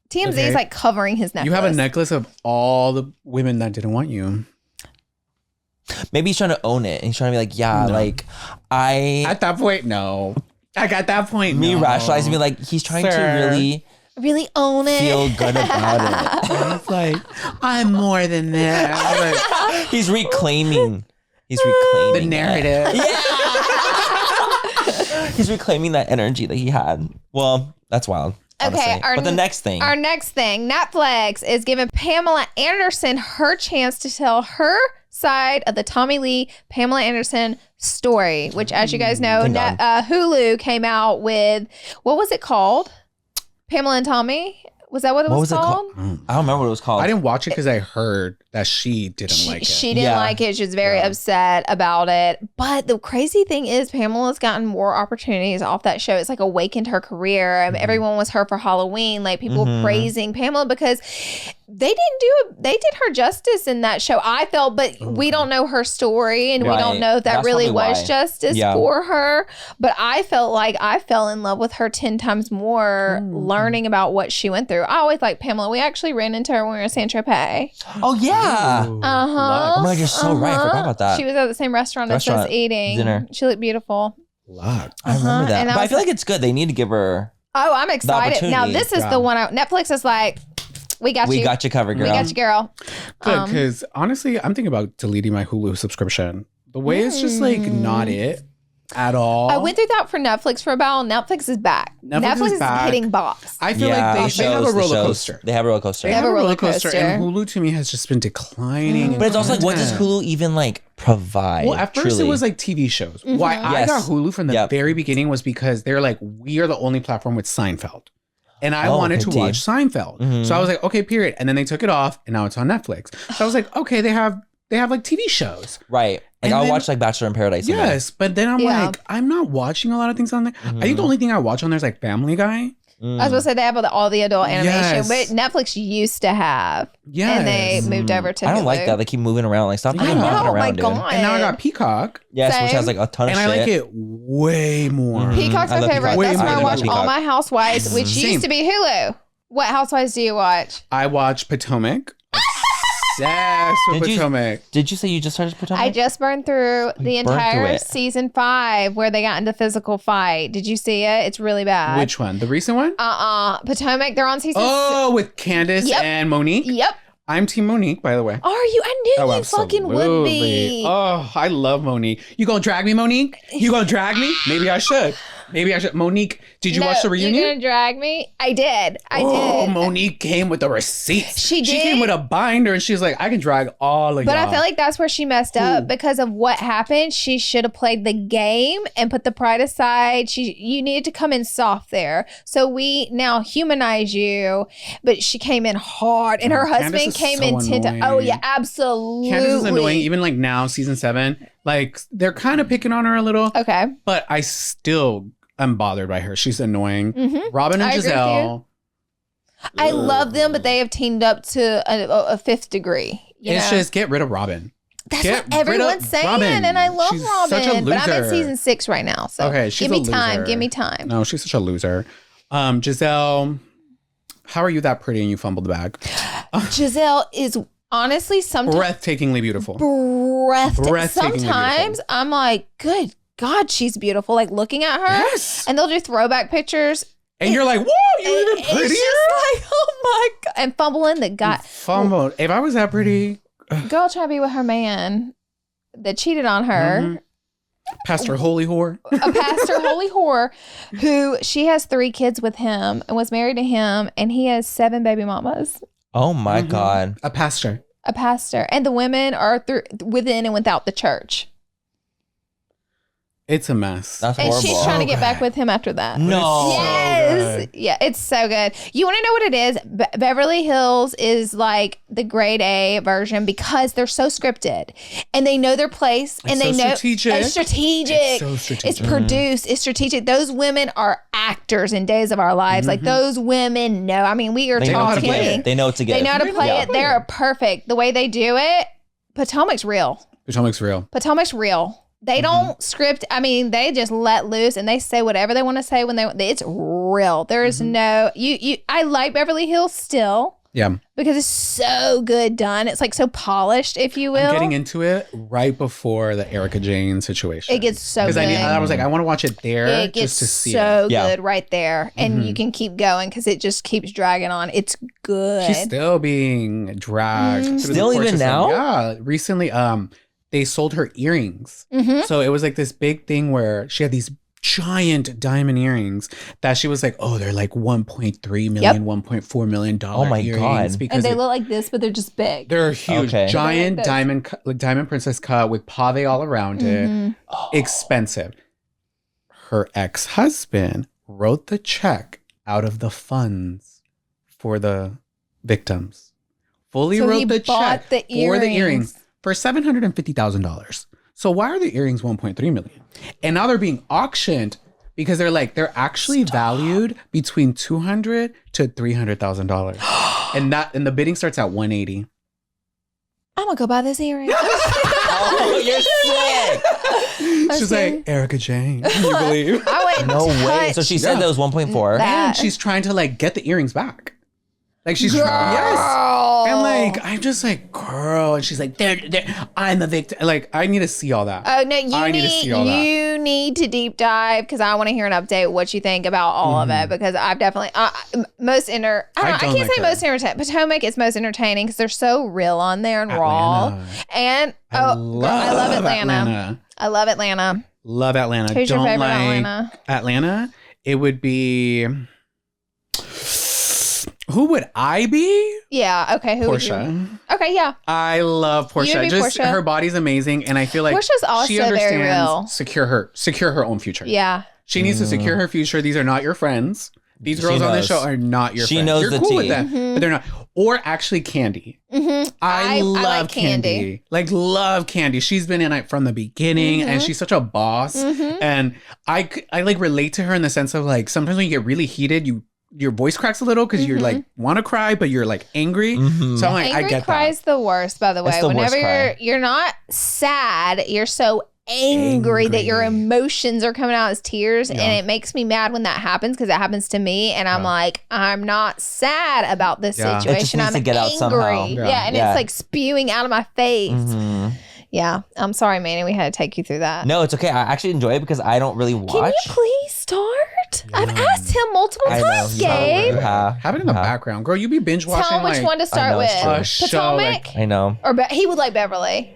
TMZ Okay. is like covering his necklace. You have a necklace of all the women that didn't want you. Maybe he's trying to own it, and he's trying to be like, yeah, No. like At that point, no. Like at that point, me no. rationalizing, be like, he's trying to Sir. really own it. feel good about it. It's like, I'm more than that. Like, He's reclaiming. He's reclaiming the narrative. Yeah. He's reclaiming that energy that he had. Well, that's wild. Honestly. Okay, But the next thing. Our next thing, Netflix is giving Pamela Anderson her chance to tell her side of the Tommy Lee, Pamela Anderson story, which, as you guys know, Thank God. Hulu came out with, what was it called? Pamela and Tommy? Was that what it was called? I don't remember what it was called. I didn't watch it because I heard that she didn't like it. She didn't Yeah. like it. She was very upset about it. But the crazy thing is, Pamela's gotten more opportunities off that show. It's like awakened her career. I mean, everyone was her for Halloween. Like people praising Pamela because they did her justice in that show. I felt, but we don't know her story, and we Right. don't know if that That's really probably was why. justice Yeah. for her. But I felt like I fell in love with her 10 times more, learning about what she went through. I always like Pamela. We actually ran into her when we were in San Tropez. Oh yeah. Ooh, Uh-huh. luck. Oh my God, you're so right. I forgot about that. She was at the same restaurant as us Restaurant eating. dinner. She looked beautiful. Luck. I remember that. And I But I was feel like it's good. They need to give her. Oh, I'm excited. Now, opportunity. this is Yeah. the one. Netflix is like, we got We you. got you covered, girl. We got you, girl. Good, because honestly, I'm thinking about deleting my Hulu subscription. The way it's just like not it at all. I went through that for Netflix for a while. Netflix is back. Netflix is back. hitting box. I feel Yeah, like they have a roller coaster. They have a roller coaster. They have a roller coaster, coaster. and Hulu to me has just been declining. in But it's also like, what does content. Hulu even like provide? Well, at first truly? it was like TV shows. Why I Yes. got Hulu from the Yep. very beginning was because they're like, we are the only platform with Seinfeld. And I Oh, wanted okay, to watch Seinfeld. So I was like, okay, period. And then they took it off and now it's on Netflix. So I was like, okay, they have like TV shows. right. Like And I'll then- watch like Bachelor in Paradise. and Yes. But then I'm Yeah. like, I'm not watching a lot of things on there. I think the only thing I watch on there is like Family Guy. I was going to say they have all the adult animation, Yes. but Netflix used to have. Yes. And they moved over to I don't Hulu. like that. They keep moving around. Like stop I moving know, around, oh my dude. God. And now I got Peacock. Yes, which Same. has like a ton of And shit. I like it way more. Peacock's I my love favorite. Peacock. That's Way where I more watch than all Peacock. my housewives, which Same. used to be Hulu. What housewives do you watch? I watch Potomac. Obsessed with Did you- Potomac. Did you say you just started Potomac? I just burned through the You burned through entire it. season 5 where they got into physical fight. Did you see it? It's really bad. Which one? The recent one? Potomac. They're on season. Oh, with Candace Yep. and Monique. Yep. I'm Team Monique, by the way. Are you? I knew you fucking would be. Oh, I love Monique. You gonna drag me, Monique? You gonna drag me? Maybe I should. Monique, did you watch the reunion? You're gonna drag me? I did. I Oh, did. Monique came with the receipts. She She did? came with a binder and she was like, I can drag all of But y'all. I feel like that's where she messed up because of what happened. She should have played the game and put the pride aside. You needed to come in soft there. So we now humanize you, but she came in hard, and her Candace husband is came so in annoying. Oh yeah, absolutely. Candace is annoying. Even like now, season 7, like they're kind of picking on her a little, Okay. but I still am bothered by her. She's annoying. Mhm. Robin and I agree with Giselle. I love them, but they have teamed up to a fifth degree. You It's know? just get rid of Robin. That's get what rid of everyone's saying, Robin. and I love She's Robin. such a But I'm in loser. season 6 right now, so Okay, she's give me a time. loser. Give me time. No, she's such a loser. Giselle, how are you that pretty and you fumbled the bag? Giselle is honestly sometimes Breathtakingly beautiful. breathtaking. Breathtakingly Sometimes I'm like, good God, she's beautiful. Like looking at her, Yes. and they'll do throwback pictures. And you're like, whoa, you even It's prettier? just like, oh my God. And fumbling the guy. Fumbled. If I was that pretty, Girl trying to be with her man that cheated on her. Mhm. Pastor Holy Whore. A pastor, holy whore, who she has 3 kids with him and was married to him, and he has 7 baby mamas. Oh my God. A pastor. A pastor, and the women are within and without the church. It's a mess. That's And horrible. she's trying to get back with him after that. No. Yes. Yeah, it's so good. You want to know what it is? Beverly Hills is like the grade A version because they're so scripted and they know their place and they so know strategic. It's strategic. It's so strategic. It's produced. It's strategic. Those women are actors in Days of Our Lives. Like those women know. I mean, we are They know how to play talking. it. They know what to get. They know how to play it. They're perfect. The way they do it. Potomac's real. Potomac's real. Potomac's real. They don't script. I mean, they just let loose and they say whatever they want to say when it's real. There is no I like Beverly Hills still. Yeah. Because it's so good done. It's like so polished, if you will. I'm getting into it right before the Erica Jane situation. It gets so good. Because I was like, I want to watch it there It gets just to see so it. good right there. And you can keep going because it just keeps dragging on. It's good. She's still being dragged. through the Still court even system. now? Yeah. Recently, they sold her earrings. So it was like this big thing where she had these giant diamond earrings that she was like, oh, they're like 1.3 million, $1.4 million Oh my earrings God. because And they look like this, but they're just big. they're huge, Okay. giant They're like this. diamond princess cut with pave all around it. Expensive. Her ex-husband wrote the check out of the funds for the victims. Fully So he wrote the bought check the for the earrings earrings. for $750,000. So why are the earrings 1.3 million? And now they're being auctioned because they're actually valued between $200,000 to $300,000. and the bidding starts at 180. I'm going to go buy this earring. Oh, you're sick. She's like, Erica Jane, can you believe? I wouldn't No way. touch So she said Yeah. that was 1.4. that. And she's trying to like get the earrings back. Like she's Girl. yes. And like I'm just like, girl, and she's like, I'm the victim. Like I need to see all that. Oh no, I need to see all that. you need to deep dive because I want to hear an update what you think about all of it because I've definitely I can't like say her. most entertaining. Potomac is most entertaining because they're so real on there and raw. Atlanta. And I love Atlanta. I love Atlanta. Love Atlanta. Who's your Don't favorite like Atlanta? Atlanta. It would be. Who would I be? Yeah. Okay. Who would you? Portia. Okay. Yeah. I love You Portia. would be Just Portia. her body's amazing, and I feel like Portia's also she very understands real. secure her own future. Yeah. She needs to secure her future. These are not your friends. These She girls on this knows. show are not your She friends. knows You're the cool tea. with them, but they're not. Or actually, Candy. I love like Candy. Candy. Like love Candy. She's been in it from the beginning, and she's such a boss. And I like relate to her in the sense of like sometimes when you get really heated, your voice cracks a little because you're like want to cry, but you're like angry. So I'm like, I Angry get cry's the worst, by the way. That's the worst Whenever cry. you're not sad, you're so angry that your emotions are coming out as tears, and it makes me mad when that happens because it happens to me, and I'm like, I'm not sad about this Yeah. It just situation. needs I'm to get out angry. somehow. Yeah, and Yeah. it's like spewing out of my face. Mhm. Yeah, I'm sorry, Manny. We had to take you through that. No, it's okay. I actually enjoy it because I don't really watch. Can you please start? I've asked him multiple I know. times, you Gabe. have. Have it in the background, girl. You be binge watching. Tell him which like, one to start know, with. it's true. a show, Potomac? like- I know. Or he would like Beverly.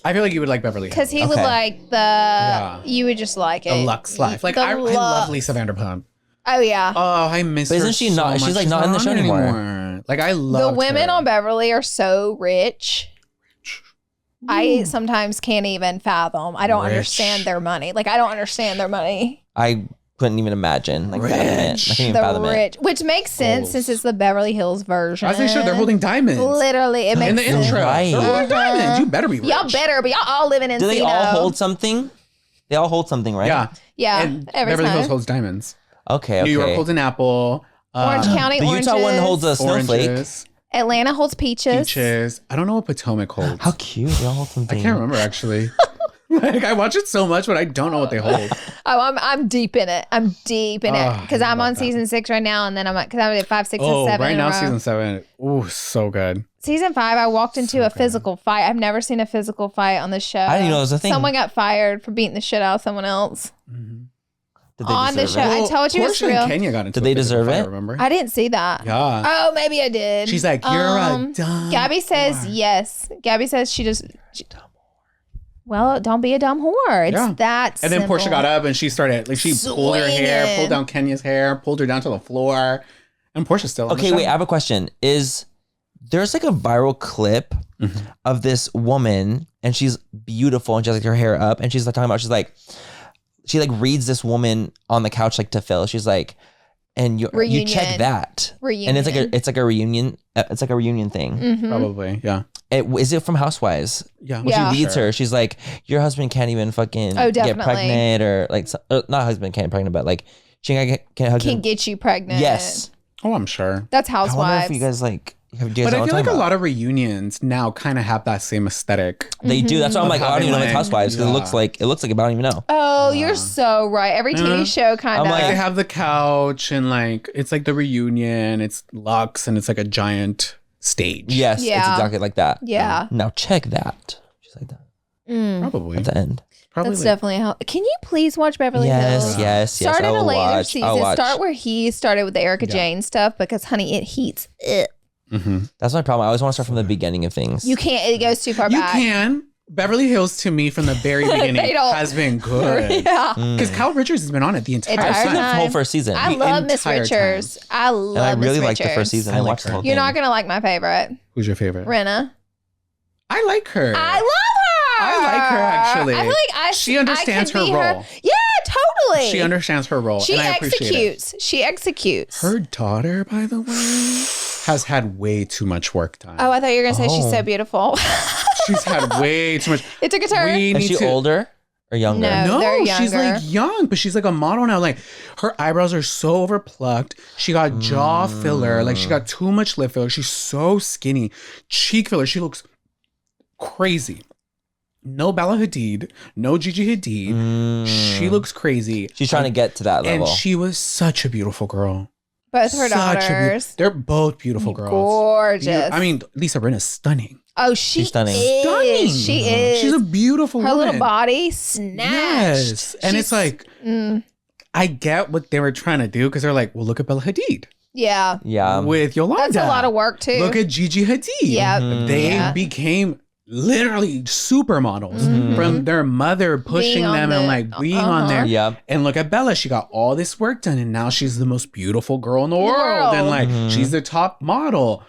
I feel like you would like Beverly Hills. Because he would Okay. like the, you would just like it. The Lux life. Like The I love Lux. Lisa Vanderpump. Oh, yeah. Oh, I miss But her. isn't she so not- she's, much. like, not in the show on anymore. Like I The love women on Beverly are so rich. I Mm. sometimes can't even fathom. I don't Rich. understand their money. Like, I don't understand their money. I couldn't even imagine. Like, fathom it. I can't even The fathom it. rich, which makes sense Goals. since it's the Beverly Hills version. As they should. They're holding diamonds. Literally, it makes in the sense. intro. Right. They're holding diamonds. You better be rich. Y'all better, but y'all all living in Do they Encino. all hold something? They all hold something, right? Yeah. Yeah, And every Beverly time. Hills holds diamonds. Okay, okay. New York holds an apple. Orange County the Utah one oranges. holds a snowflake. Oranges. Atlanta holds peaches. Peaches. I don't know what Potomac holds. How cute. They all hold something. I can't remember actually. Like I watch it so much, but I don't know what they hold. Oh, I'm deep in it. I'm deep in it Oh, because I I'm love on that. season 6 right now, and then because I'm at 5, 6, Oh, and 7. right in a now row. season 7. Ooh, so good. Season 5, I walked into a physical fight. I've never seen a physical fight on the show. I didn't know it was a thing. Someone got fired for beating the shit out of someone else Did they on the deserve show. it? I told you it's Portia real. and Kenya got into Did they a physical deserve fight, it? Remember? I didn't see that. Yeah. Oh, maybe I did. She's like, you're a dumb. Gabby says whore." yes. Gabby says she just. Well, don't be a dumb whore. It's Yeah. that And then simple. Portia got up and she started, like, she pulled her hair, Swinging. pulled down Kenya's hair, pulled her down to the floor. And Portia's still on the Okay, show. wait, I have a question. There's like a viral clip of this woman and she's beautiful and she has like her hair up and she's like talking about, she like reads this woman on the couch like to Phil. She's like, and you check that. Reunion. And it's like a reunion. It's like a reunion thing. Mhm. Probably, yeah. Is it from Housewives? Yeah. When Yeah. she leads her, she's like, your husband can't even fucking get definitely. pregnant or like, not husband can't get pregnant, but like she Can get you pregnant. Yes. Oh, I'm sure. That's I wonder Housewives. if you guys like, do you guys But know I what feel I'm like a talking lot about? of reunions now kind of have that same aesthetic. They do. That's why I'm like, I don't even know if it's Having, Housewives because yeah. it looks like it, but I don't even know. Oh, you're so right. Every TV Yeah. show kind I'm of. like- They have the couch and like it's like the reunion. It's luxe and it's like a giant stage. Yes, it's Yeah. exactly like that. Yeah. Now check that. She's like that Probably. at the end. Probably. That's like, definitely how. Can you please watch Beverly Hills? Yes. Start at I'll a later watch. season. I'll watch. Start where he started with the Erica Jane stuff because, honey, it heats. That's my problem. I always want to start from the beginning of things. You can't. It goes too far You back. can. Beverly Hills to me from the very beginning They don't- has been good. Yeah. Because Kyle Richards has been on it the entire Entire I've seen the time. whole first season, I The love Miss entire Richards. I love and I really Miss liked the Richards. first season. I I like watched the her. whole You're thing. not gonna like my favorite, Who's your favorite? Renna. I like her. I love her. I like her, actually. I feel like She understands I could her be role. Yeah, totally. She understands her role. She and I appreciate it. executes. She executes. Her daughter, by the way, has had way too much work done. Oh, I thought you were gonna say she's so beautiful. She's had way too much. It took a turn. We Is need she to. older or younger? No. They're No, she's younger. like young, but she's like a model now. Like her eyebrows are so overplucked. She got jaw filler. Like she got too much lip filler. She's so skinny. Cheek filler. She looks crazy. No Bella Hadid. No Gigi Hadid. She looks crazy. She's trying to get to that level. And she was such a beautiful girl. Both her Such a daughters. They're both beautiful girls. Gorgeous. I mean, Lisa Rinna's stunning. Oh, she's stunning. Stunning. She is. She's a beautiful her woman. little body snatched. Yes. And it's like, I get what they were trying to do because they're like, well, look at Bella Hadid Yeah. yeah. with Yolanda. That's a lot of work too. Look at Gigi Hadid. Yeah. They Yeah. became literally supermodels from their mother pushing Being on them and the- like being on there. Yep. And look at Bella. She got all this work done and now she's the most beautiful girl in the world. And like, she's the top model.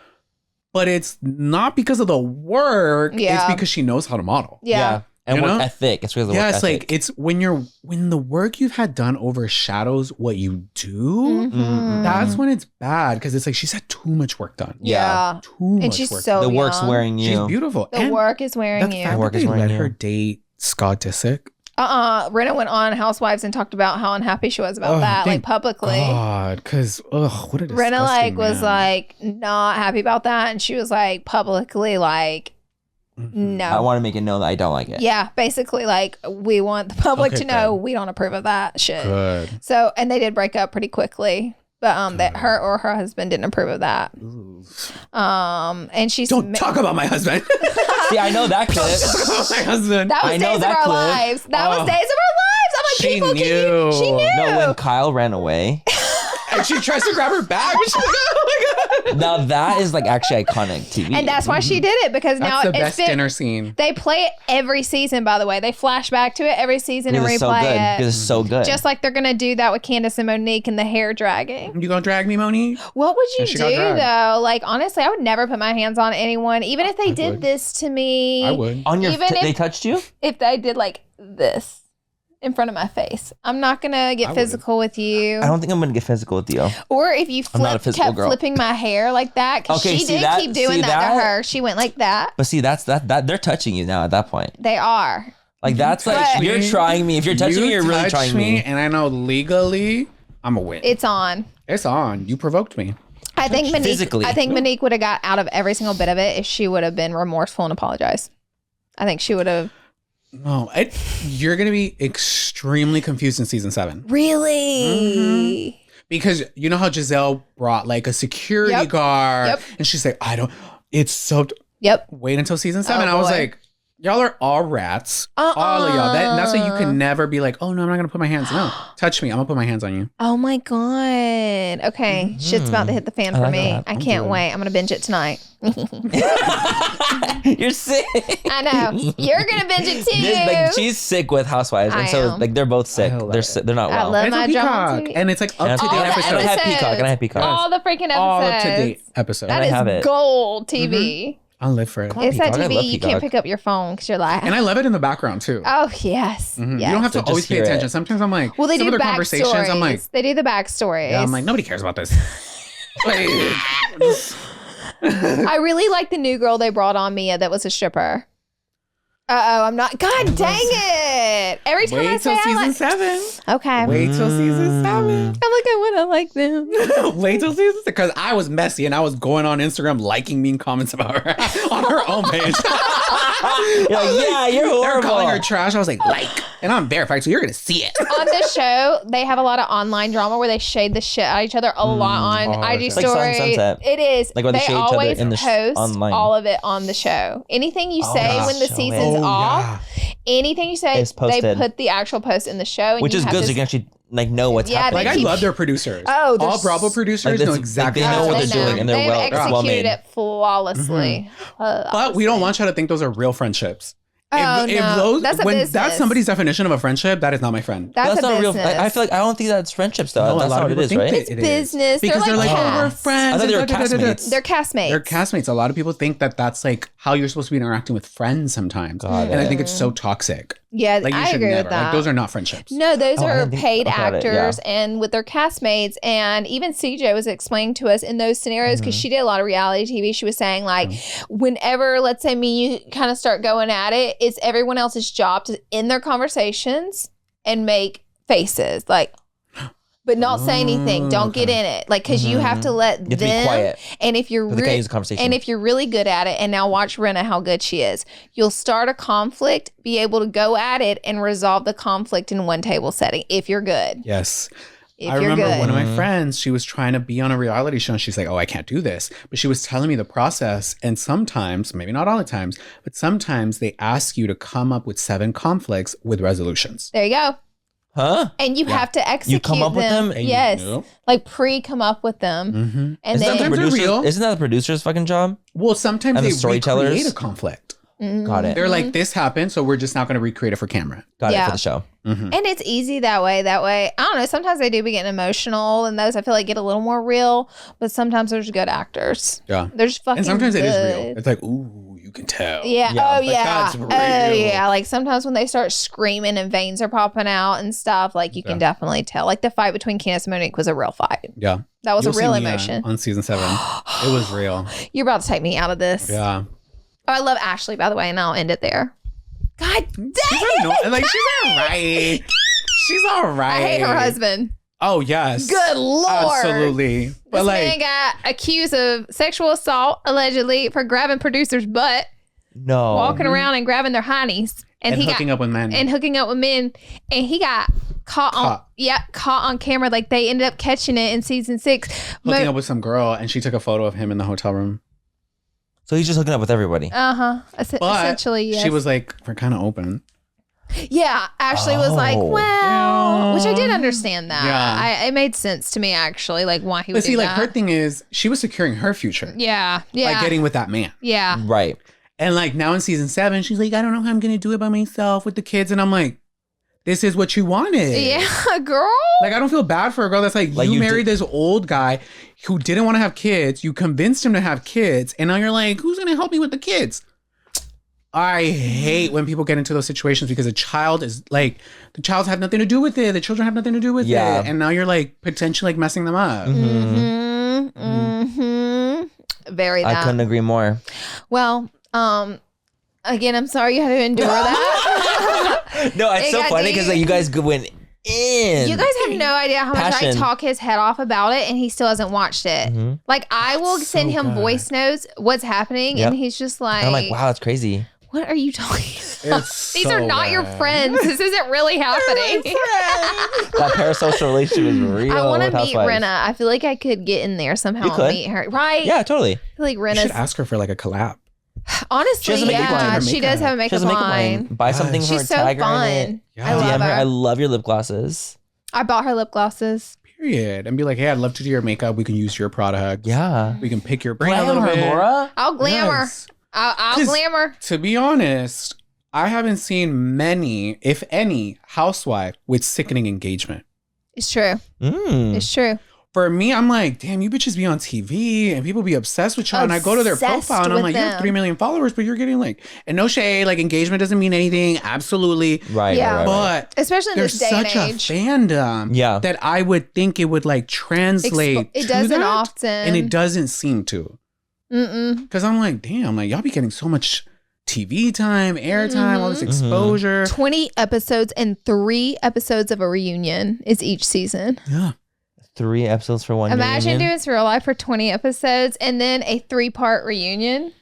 But it's not because of the work. Yeah. It's because she knows how to model. Yeah. And You work know? ethic. It's really the Yeah, work it's ethic. like it's when the work you've had done overshadows what you do. Mhm. That's when it's bad because it's like she's had too much work done. Yeah. Too much And she's work. so the work's young. wearing you. She's beautiful. The And work is wearing the you. fact Work that is they wearing let you. her date Scott Disick. Renna went on Housewives and talked about how unhappy she was about that, like thank publicly. God, because what a disgusting Renna like was man. like not happy about that, and she was like publicly like, no. I want to make it known that I don't like it. Yeah, basically, like we want the public Okay, to know good. we don't approve of that shit. Good. So, and they did break up pretty quickly, but that her or her husband didn't approve of that. And she's Don't talk about my husband. See, I know that clip. Talk about my husband. That was I know Days that of Our clip. Lives. That was Oh. Days of Our Lives. I'm like, She people, can you? knew. She knew. No, when Kyle ran away. And she tries to grab her bag. She's like, oh my God. Now that is like actually iconic TV. And that's why she did it, because now That's the it's best been, dinner scene. They play it every season, by the way. They flash back to it every season and because it's so replay good. it. Because it's so good. Just like they're going to do that with Candace and Monique and the hair dragging. You gonna drag me, Moni? What would you And she got do, dragged. though? Like, honestly, I would never put my hands on anyone, even if they did would. this to me. I would. on your even if- they touched you? If they did, like, this in front of my face. I'm not going to get I would. physical with you. I don't think I'm gonna get physical with you. Or if you I'm not a physical kept girl. flipping my hair like that, because Okay, she see did that- keep doing see that to that? her. She went like that. But see, that's that they're touching you now at that point. They are. Like that's like touch you're me. trying me. If you're touching me, you're really touch trying me. And I know legally, I'm a win. It's on. It's on. You provoked me. I think Monique. Physically. I think Monique would have got out of every single bit of it if she would have been remorseful and apologized. I think she would have. No, you're gonna be extremely confused in season 7 Really? because you know how Giselle brought like a security Yep. guard, Yep. and she's like, I don't. It's so. Yep. Wait until season 7. Oh, I was boy. like, Y'all are all rats. All of y'all. That's why you can never be like, oh no, I'm not gonna put my hands. No, touch me. I'm gonna put my hands on you. Oh my God. Okay. Shit's about to hit the fan for me. that. I can't wait. I'm gonna binge it tonight. You're sick. I know. You're gonna binge it too. She's sick with Housewives, and I so am. like they're both sick. I love They're it. they're not I well. love And it's my on drama Peacock, TV. and it's like up to All date the episodes. I don't have episodes. Peacock. I don't have Peacock. All the freaking episodes. All up to date episodes. That I have is it. gold TV. I'll live for it. Come on, It's that Peacock. I TV love you Peacock. can't pick up your phone because you're like, And I love it in the background too. oh yes, Mhm. yes. You don't have to So just always pay hear it. attention. Sometimes I'm like, Well, they some do of their conversations, I'm like, backstories. They do the backstories. yeah, I'm like, nobody cares about this. Like, I really like the new girl they brought on, Mia, that was a stripper. I'm not. God dang it! Every time I wait say till I season like, 7. okay, Wait till season 7. I'm like I want to like them. Wait till season 6. Because I was messy and I was going on Instagram liking mean comments about her on her own page. You're like, yeah, you're They're horrible. calling her trash. I was like, and I'm verified, so you're gonna see it. On the show, they have a lot of online drama where they shade the shit out of each other a lot on IG it's like Sun stories. Sunset. It is. Like where they they shade each other always in the post online. all of it on the show. Anything you say gosh, when the show season's it. off, anything you say, It's they posted. put the actual post in the show, and Which you is have good, to so you can actually like know what's Yeah, happening. Like I keep- love their producers. Oh, they're all Bravo producers like, this- know like, exactly they know how what to they're doing, and they're They've well executed made. it flawlessly. But we don't want you to think those are real friendships. Oh, no. That's a business. That's somebody's definition of a friendship, that is not my friend. That's a not real. business. I feel like I don't think that's friendships though. No, a That's lot not of what it people is, think right? that it It's is. business. Because They're like oh, we're cast. friends. I thought they were and da-da-da-da-da. castmates. They're castmates. They're castmates. A lot of people think that that's like how you're supposed to be interacting with friends sometimes. Got and I it. think it's so toxic. Yeah, Like you I should agree never. with that. Like those are not friendships. No, those Oh, I are didn't think paid about it, actors yeah. and with their castmates. And even CJ was explaining to us in those scenarios, because she did a lot of reality TV, she was saying like, whenever, let's say me, you kind of start going at it, it's everyone else's job to end their conversations and make faces like, but not say anything. Don't get in it. Like, because you have to let You have to be them. quiet. And if you're They can't use a conversation. and if you're really good at it, and now watch Renna how good she is, you'll start a conflict, be able to go at it and resolve the conflict in one table setting if you're good. Yes. If I you're remember good. one of my friends, she was trying to be on a reality show and she's like, oh, I can't do this. But she was telling me the process. And sometimes, maybe not all the times, but sometimes they ask you to come up with 7 conflicts with resolutions. There you go. Huh? And you have to execute come up with them? And Yes. you know. Like come up with them. Mm-hmm. And Isn't that, the then Sometimes they're producer, real. isn't that the producer's fucking job? Well, sometimes And the they storytellers? recreate a conflict. Got it. They're like, this happened, so we're just not going to recreate it for camera. Got it Yeah. for the show. and it's easy that way. I don't know. Sometimes they do be getting emotional, and those I feel like get a little more real. But sometimes there's good actors. Yeah. They're just fucking And sometimes good. it is real. It's like, ooh, you can tell. Yeah. Yeah, Oh like, yeah. that's Oh real. yeah. Like sometimes when they start screaming and veins are popping out and stuff, like you can definitely tell. Like the fight between Candace and Monique was a real fight. Yeah. That was You'll a real see Mia emotion. on season 7. It was real. You're about to take me out of this. Yeah. Oh, I love Ashley, by the way, and I'll end it there. God dang She's it. like, she's all right. She's all right. I hate her husband. Oh, yes. Good Lord. Absolutely. But This like, man got accused of sexual assault, allegedly, for grabbing producer's butt, No. walking around and grabbing their heinies. and he hooking got up with men. and hooking up with men. And he got caught on camera. Like they ended up catching it in season 6. hooking up with some girl, and she took a photo of him in the hotel room. So he's just hooking up with everybody. Uh-huh. But Essentially, yes. she was like, we're kind of open. Yeah, Ashley was like, Oh. well, which I did understand that. Yeah. It made sense to me, actually, like why he would But see, do like that. her thing is, she was securing her future Yeah, by getting with that man. yeah. Right. And like now in season 7, she's like, I don't know how I'm going to do it by myself with the kids. And I'm like, this is what you wanted. Yeah, girl. Like, I don't feel bad for a girl that's like you you married did- this old guy who didn't want to have kids. You convinced him to have kids. And now you're like, who's going to help me with the kids? I hate when people get into those situations because a child is like, the child have nothing to do with it. The children have nothing to do with Yeah. it. And now you're like potentially like messing them up. Very I that. couldn't agree more. Well, again, I'm sorry you had to endure that. No, it's It so got funny because deep. you guys went in. You guys have no idea how much I Passion. talk his head off about it, and he still hasn't watched it. Like I will send him voice notes, what's happening, Yep. and he's just like, And I'm like, wow, that's crazy. what are you talking about? It's These so are not your bad. friends. This isn't really happening. That parasocial relationship is real. I want to with meet Housewives. Renna. I feel like I could get in there somehow You and could. meet her. Right? Yeah, totally. I feel like You should Renna's. ask her for like a collab. Honestly, She has a makeup line. she does have a She has makeup a makeup line. line. Buy something for her, She's so tag her in fun. it. Yeah. I love DM her. her. I love your lip glosses. I bought her lip glosses. Period. And be like, hey, I'd love to do your makeup. We can use your product. Yeah. We can pick your brain a Glam little her, bit. Laura. I'll glam her. Yes. I'll 'Cause- glam her. To be honest, I haven't seen many, if any, housewife with sickening engagement. It's true. Mm. It's true. For me, I'm like, damn, you bitches be on TV and people be obsessed with y'all. And I go to their Obsessed profile and I'm with like, you have them. 3 million followers, but you're getting like, and no shade, like engagement doesn't mean anything. Absolutely. Right. Yeah. Right, right. But Especially in there's this day and such a age. fandom Yeah. that I would think it would like translate. It to doesn't that, often. And it doesn't seem to. Mm-mm. Because I'm like, damn, like y'all be getting so much TV time, airtime, all this Mm-hmm. exposure. 20 episodes and 3 episodes of a reunion is each season. Yeah. 3 episodes for one Imagine reunion. doing this real life for 20 episodes and then a 3-part reunion.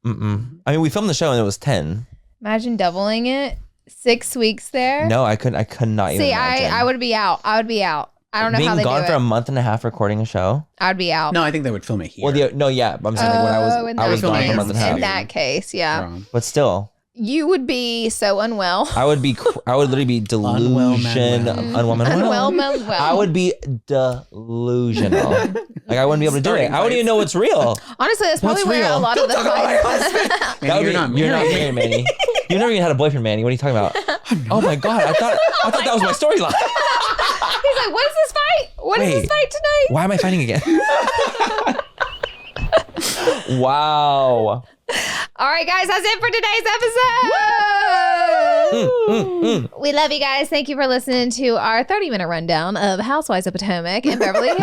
Mm-mm. I mean, we filmed the show and it was 10. Imagine doubling it. 6 weeks there. No, I could not even See, imagine. I would be out. I would be out. I don't know Being how they gone do for it. a month and a half recording a show. I would be out. No, I think they would film it here. Well, I'm saying like when I was in I was that gone for a case- month and a half. In that case, yeah. Wrong. But still, You would be so unwell. I would literally be delusion. Unwell Unwell. I would be delusional. Like I wouldn't be able to do it. I wouldn't even know what's real. Honestly, that's probably What's where real? a lot of the fights. Man, You're not married, Manny. You've never even had a boyfriend, Manny. What are you talking about? Oh my god! I thought that was my storyline. He's like, what is this fight? What is Wait. this fight tonight? Why am I fighting again? Wow. All right, guys, that's it for today's episode. We love you guys. Thank you for listening to our 30-minute rundown of Housewives of Potomac and Beverly Hills.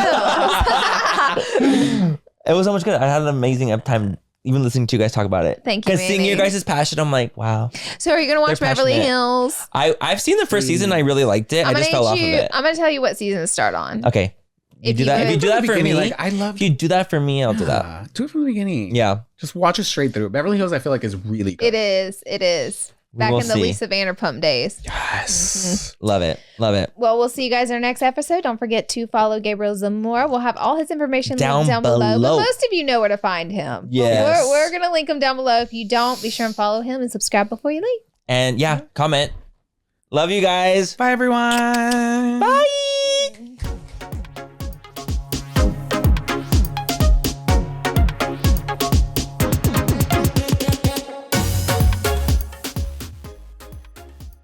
It was so much good. I had an amazing time even listening to you guys talk about it. Thank you, Because seeing Manny. your guys' passion, I'm like, wow. So are you going to watch They're Beverly passionate. Hills? I've seen the first season. I really liked it. I just fell off of it. I'm going to tell you what season to start on. Okay. You If do you that. would- If you do that for me, like I love. if you do that for me, I'll do that. Yeah, do it from the beginning. Yeah. Just watch it straight through. Beverly Hills, I feel like is really good. It is. It is. We Back will in the see. Lisa Vanderpump days. Yes. Love it. Love it. Well, we'll see you guys in our next episode. Don't forget to follow Gabriel Zamora. We'll have all his information Down linked down below. below. But most of you know where to find him. Yes. We're going to link him down below. If you don't, be sure and follow him and subscribe before you leave. And yeah, comment. Love you guys. Bye, everyone. Bye.